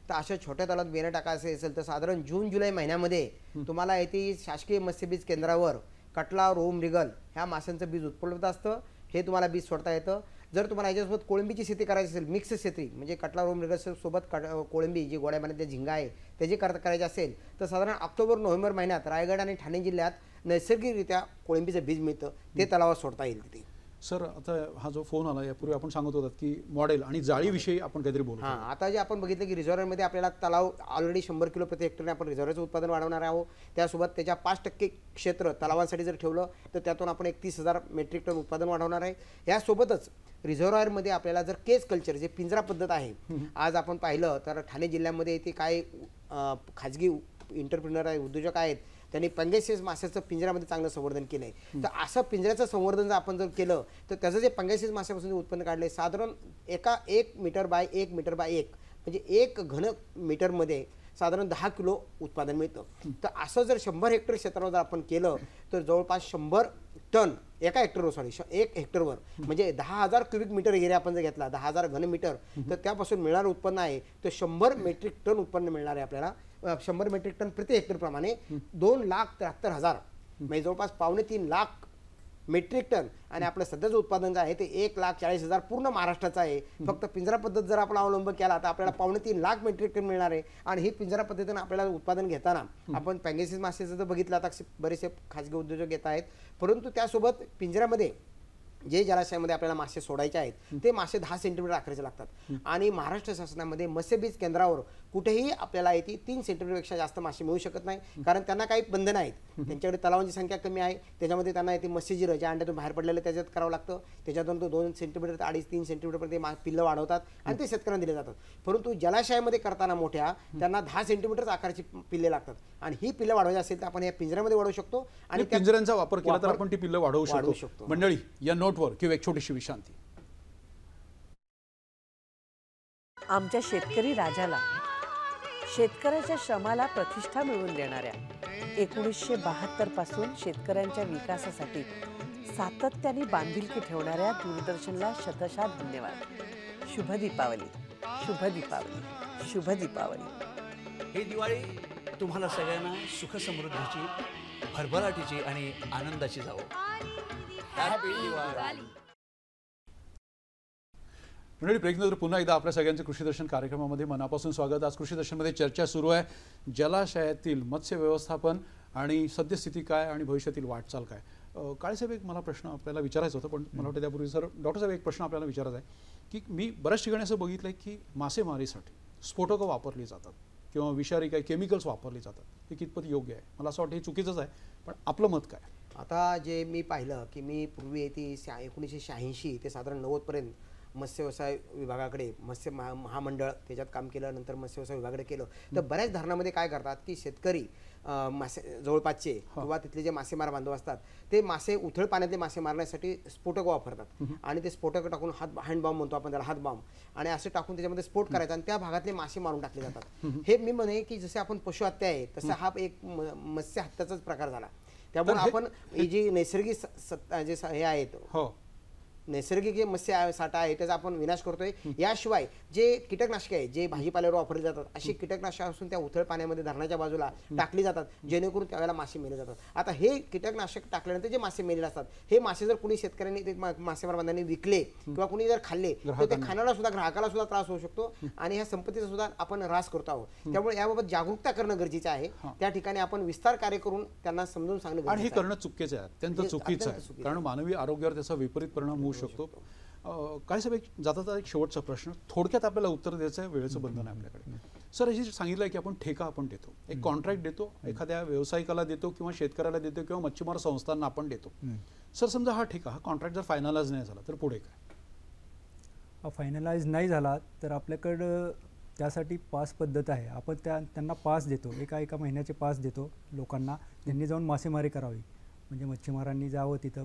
तर अशा छोट्या तलावात बियाणे टाकायचे असेल तर साधारण जून-जुलै महिन्यामध्ये तुम्हाला येथे शासकीय मत्स्यबीज केंद्रावर कटला, रोम, रिगल ह्या माशांचं बीज उपलब्ध असतं. हे तुम्हाला बीज सोडता येतं. जर तुम्हाला याच्यासोबत कोळंबीची शेती करायची असेल, मिक्स शेती म्हणजे कटला, रोम, रिगल सोबत कोळंबी जी गोड्या पाण्यातल्या झिंगा आहे त्याची करायची असेल तर साधारण ऑक्टोबर-नोव्हेंबर महिन्यात रायगड आणि ठाणे जिल्ह्यात नैसर्गिकरित्या कोळंबीचं बीज मिळतं, ते तलावात सोडता येईल तिथे. सर आता हा जो फोन आला यापूर्वी आपण सांगत होतात की मॉडेल आणि जाळीविषयी आपण काहीतरी बोलू. आता जे आपण बघितलं की रिझर्व्हरमध्ये आपल्याला तलाव ऑलरेडी 100 किलो प्रति हेक्टरने आपण रिझर्व्हरचं उत्पादन वाढवणार आहोत. त्यासोबत त्याच्या 5% क्षेत्र तलावांसाठी जर ठेवलं तर त्यातून आपण 31,000 मेट्रिक टन उत्पादन वाढवणार आहे. यासोबतच रिझर्व्हरमध्ये आपल्याला जर केज कल्चर जे पिंजरा पद्धत आहे, आज आपण पाहिलं तर ठाणे जिल्ह्यामध्ये ते काय खाजगी इंटरप्रिनर आहे, उद्योजक आहेत, त्यांनी पंगेसिस माशाचं पिंजऱ्यामध्ये चांगलं संवर्धन केलं आहे. तर असं पिंजऱ्याचं संवर्धन जर आपण जर केलं तर त्याचं जे पंगेसिस माशापासून जे उत्पन्न काढले साधारण 1 मीटर बाय 1 मीटर बाय 1 म्हणजे 1 घन मीटरमध्ये साधारण 10 किलो उत्पादन मिळतं. तर असं जर 100 हेक्टर क्षेत्रावर जर आपण केलं तर जवळपास 100 टन एका हेक्टरवर 1 हेक्टरवर म्हणजे 10,000 क्युबिक मीटर एरिया आपण जर घेतला 10,000 घन मीटर तर त्यापासून मिळणारं उत्पन्न आहे तर 100 मेट्रिक टन उत्पन्न मिळणार आहे आपल्याला. 100 मेट्रिक टन प्रति हेक्टर प्रमाणे 2,73,000 म्हणजे जवळपास 2.5 लाख मेट्रिक टन आणि आपलं सध्याचं उत्पादन जे आहे ते 1,40,000 पूर्ण महाराष्ट्राचं आहे. फक्त पिंजरा पद्धत जर आपण अवलंब केला तर आपल्याला 2.5 लाख मेट्रिक टन मिळणार आहे. आणि ही पिंजरा पद्धतीनं आपल्याला उत्पादन घेताना आपण पँगेसिस मासेचं जर बघितलं आता बरेचसे खाजगी उद्योजक घेत आहेत, परंतु त्यासोबत पिंजऱ्यामध्ये जे जलाशयामध्ये आपल्याला मासे सोडायचे आहेत ते मासे 10 सेंटीमीटर आकाराचे लागतात आणि महाराष्ट्र शासनामध्ये मत्स्यबीज केंद्रावर कुठेही आपल्याला येथे 3 सेंटीमीटरपेक्षा जास्त मासे मिळू शकत नाही, कारण त्यांना काही बंधन आहेत. त्यांच्याकडे तलावांची संख्या कमी आहे, त्याच्यामध्ये त्यांना येथे मत्स्यजीर ज्या अंड्यातून बाहेर पडलेलं त्याच्यात करावं लागतं, त्याच्यातून तो 2 सेंटीमीटर ते 2.5-3 सेंटीमीटरपर्यंत पिल्लं वाढवतात आणि ते शेतकऱ्यांना दिले जातात. परंतु जलाशयामध्ये करताना मोठ्या त्यांना 10 सेंटीमीटर आकाराची पिल्ले लागतात आणि ही पिल्लं वाढवायची असेल तर आपण या पिंजऱ्यामध्ये वाढवू शकतो आणि पिंजऱ्यांचा वापर केला तर आपण ती पिल्लं वाढवू शकतो. मंडळी या नोटवर किंवा एक छोटीशी विश्रांती. आमच्या शेतकरी राजाला शेतकऱ्याच्या श्रमाला प्रतिष्ठा मिळवून देणाऱ्या 1972 पासून शेतकऱ्यांच्या विकासासाठी सातत्याने बांधिलकी ठेवणाऱ्या दूरदर्शनला शतशः धन्यवाद. शुभ दीपावली, शुभ दीपावली, शुभ दीपावली. ही दिवाळी तुम्हाला सगळ्यांना सुख समृद्धीची, भरभराटीची आणि आनंदाची जावो. हॅपी दिवाळी. मंडळी प्रेक्षक पुन्हा एकदा आपल्या सगळ्यांचं कृषी दर्शन कार्यक्रमामध्ये मनापासून स्वागत. आज कृषी दर्शनमध्ये चर्चा सुरू आहे जलाशयातील मत्स्य व्यवस्थापन आणि सद्यस्थिती काय आणि भविष्यातील वाटचाल काय. काळेसाहेब एक मला प्रश्न आपल्याला विचारायचा होता, पण मला वाटतं त्यापूर्वी सर डॉक्टर साहेब एक प्रश्न आपल्याला विचारायचा आहे की मी बऱ्याच ठिकाणी असं बघितलं आहे की मासेमारीसाठी स्फोटकं वापरली जातात किंवा विषारी काही केमिकल्स वापरली जातात. हे कितपत योग्य आहे? मला असं वाटतं हे चुकीचंच आहे, पण आपलं मत काय? आता जे मी पाहिलं की मी पूर्वी ती 1986 ते साधारण 90पर्यंत मत्स्य व्यवसाय विभागाकडे मत्स्य महामंडळ त्याच्यात काम केलं, नंतर मत्स्य व्यवसाय विभागाकडे केलं. तर बऱ्याच धरणामध्ये काय करतात की शेतकरी मासे जवळपासचे किंवा तिथले जे मासेमार बांधव असतात ते मासे उथळ पाण्यातले मासे मारण्यासाठी स्फोटक वापरतात आणि ते स्फोटक टाकून हँड बॉम्ब म्हणतो आपण त्याला, हात बॉम्ब, आणि असे टाकून त्याच्यामध्ये स्फोट करायचा आणि त्या भागातले मासे मारून टाकले जातात. हे मी म्हणे की जसे आपण पशु हत्या आहे तसा हा एक मत्स्य हत्याचाच प्रकार झाला. त्यामुळे आपण ही जी नैसर्गिक जे हे आहेत नैसर्गिक जे मत्स्य साठा आहे त्याचा आपण विनाश करतोय. याशिवाय जे कीटकनाशके आहेत जे भाजीपाल्यावर वापरले जातात अशी कीटकनाशक असून त्या उथळ पाण्यामध्ये धरणाच्या बाजूला टाकली जातात जेणेकरून त्यावेळेला मासे मेले जातात. आता हे कीटकनाशक टाकल्यानंतर जे मासे मेलेले असतात हे मासे जर कुणी शेतकऱ्यांनी ते मासेमार बांधवांनी विकले किंवा कुणी जर खाल्ले तर ते खाण्याला सुद्धा ग्राहकाला सुद्धा त्रास होऊ शकतो आणि ह्या संपत्तीचा सुद्धा आपण ऱ्हास करतो आहोत. त्यामुळे याबाबत जागरूकता करणं गरजेचं आहे. त्या ठिकाणी आपण विस्तार कार्य करून त्यांना समजून सांगणं आणि हे करणं चुकीचं आहे, अत्यंत चुकीचं आहे, कारण मानवी आरोग्यावर त्याचा विपरीत परिणाम होऊ शकतो. काही साहेब जाता एक शेवटचा प्रश्न थोडक्यात आपल्याला उत्तर द्यायचं आहे, वेळेचं बंधन आहे आपल्याकडे. सर हे सांगितलं की आपण ठेका आपण देतो, एक कॉन्ट्रॅक्ट देतो, एखाद्या व्यावसायिकाला देतो किंवा शेतकऱ्याला देतो किंवा मच्छीमार संस्थांना आपण देतो. सर समजा हा ठेका, हा कॉन्ट्रॅक्ट जर फायनलाइज नाही झाला तर पुढे काय? फायनलाइज नाही झाला तर आपल्याकडं त्यासाठी पास पद्धत आहे. आपण त्यांना पास देतो, एका महिन्याचे पास देतो लोकांना, त्यांनी जाऊन मासेमारी करावी, म्हणजे मच्छीमारांनी जावं तिथं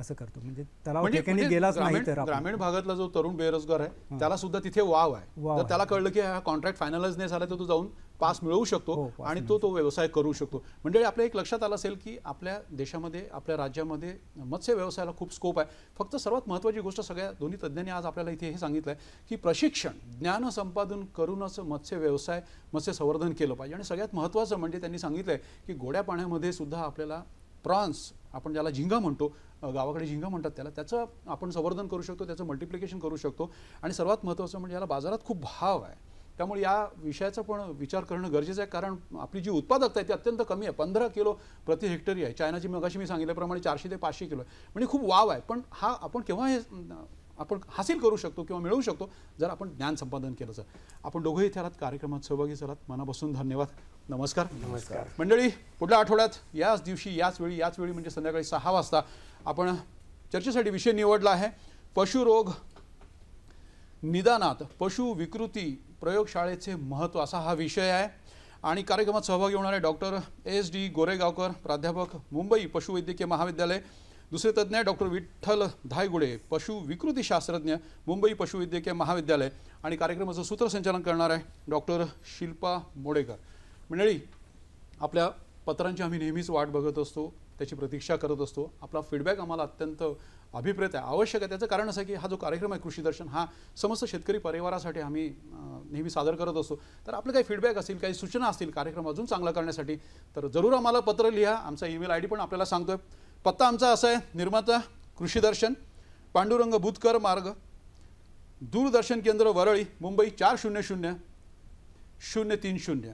असं करतो. म्हणजे तलाव ठिकाणी गेलाच नाही तर ग्रामीण भागातला जो तरुण बेरोजगार आहे त्याला सुद्धा तिथे वाव आहे. जर त्याला कळलं की हा कॉन्ट्रॅक्ट फायनलाइज नाही झाला तर तो जाऊन पास मिळवू शकतो आणि तो व्यवसाय करू शकतो. म्हणजे आपल्या एक लक्षात आलं असेल की आपल्या देशामध्ये आपल्या राज्यामध्ये मत्स्य व्यवसायाला खूप स्कोप आहे. फक्त सर्वात महत्त्वाची गोष्ट सगळ्या दोन्ही तज्ज्ञांनी आज आपल्याला इथे हे सांगितलं आहे की प्रशिक्षण ज्ञान संपादन करूनच मत्स्य व्यवसाय मत्स्य संवर्धन केलं पाहिजे. आणि सगळ्यात महत्त्वाचं म्हणजे त्यांनी सांगितलं आहे की गोड्या पाण्यामध्ये सुद्धा आपल्याला प्रॉन्स, आपण ज्याला झिंगा म्हणतो, गावाकडे झिंगा म्हणतात त्याला, त्याचं आपण संवर्धन करू शकतो, त्याचं मल्टिप्लिकेशन करू शकतो. आणि सर्वात महत्त्वाचं म्हणजे याला बाजारात खूप भाव आहे. त्यामुळे या विषयाचा पण विचार करणं गरजेचं आहे, कारण आपली जी उत्पादकता आहे ती अत्यंत कमी आहे. 15 किलो प्रति हेक्टरी आहे. चायनाची मगाशी मी सांगितल्याप्रमाणे 400 ते 500 किलो आहे. म्हणजे खूप वाव आहे. पण हा आपण केव्हा हे आपण हासिल करू शकतो किंवा मिळवू शकतो जर आपण ज्ञान संपादन केलं तर. आपण दोघंही इथे आलात, कार्यक्रमात सहभागी झालात, मनापासून धन्यवाद. नमस्कार. नमस्कार मंडळी. पुढल्या आठवड्यात याच दिवशी याच वेळी म्हणजे संध्याकाळी 6 वाजता आपण चर्चेसाठी विषय निवडला आहे पशुरोग निदानात पशु विकृती प्रयोगशाळेचे महत्त्व, असा हा विषय आहे. आणि कार्यक्रमात सहभागी होणारे डॉक्टर SD गोरेगावकर, प्राध्यापक मुंबई पशुवैद्यकीय महाविद्यालय, दुसरे तज्ज्ञ डॉक्टर विठ्ठल धायगुडे, पशु विकृतीशास्त्रज्ञ, मुंबई पशुवैद्यकीय महाविद्यालय. आणि कार्यक्रमाचं सूत्रसंचालन करणार आहे डॉक्टर शिल्पा मोडेकर. मंडळी, आपल्या पत्रांची आम्ही नेहमीच वाट बघत असतो, त्याची प्रतीक्षा करत असतो. आपला फीडबॅक आम्हाला अत्यंत अभिप्रेत आहे, आवश्यक आहे. त्याचं कारण असं आहे की हा जो कार्यक्रम आहे कृषी दर्शन, हा समस्त शेतकरी परिवारासाठी आम्ही नेहमी सादर करत असतो. तर आपलं काही फीडबॅक असतील, काही सूचना असतील कार्यक्रम अजून चांगला करण्यासाठी, तर जरूर आम्हाला पत्र लिहा. आमचा ईमेल ID पण आपल्याला सांगतोय. पत्ता आमचा असा आहे, निर्माता कृषी दर्शन, पांडुरंग बुधकर मार्ग, दूरदर्शन केंद्र वरळी, मुंबई 400030.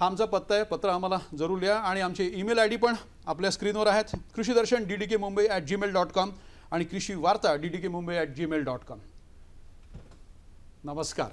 हा आमचा पत्ता आहे. पत्र आम्हाला जरूर लिहा. आणि आमचे ईमेल ID पण आपल्या स्क्रीनवर आहेत, कृषीदर्शन ddkmumbai@gmail.com आणि कृषी वार्ता ddkmumbai@gmail.com. नमस्कार.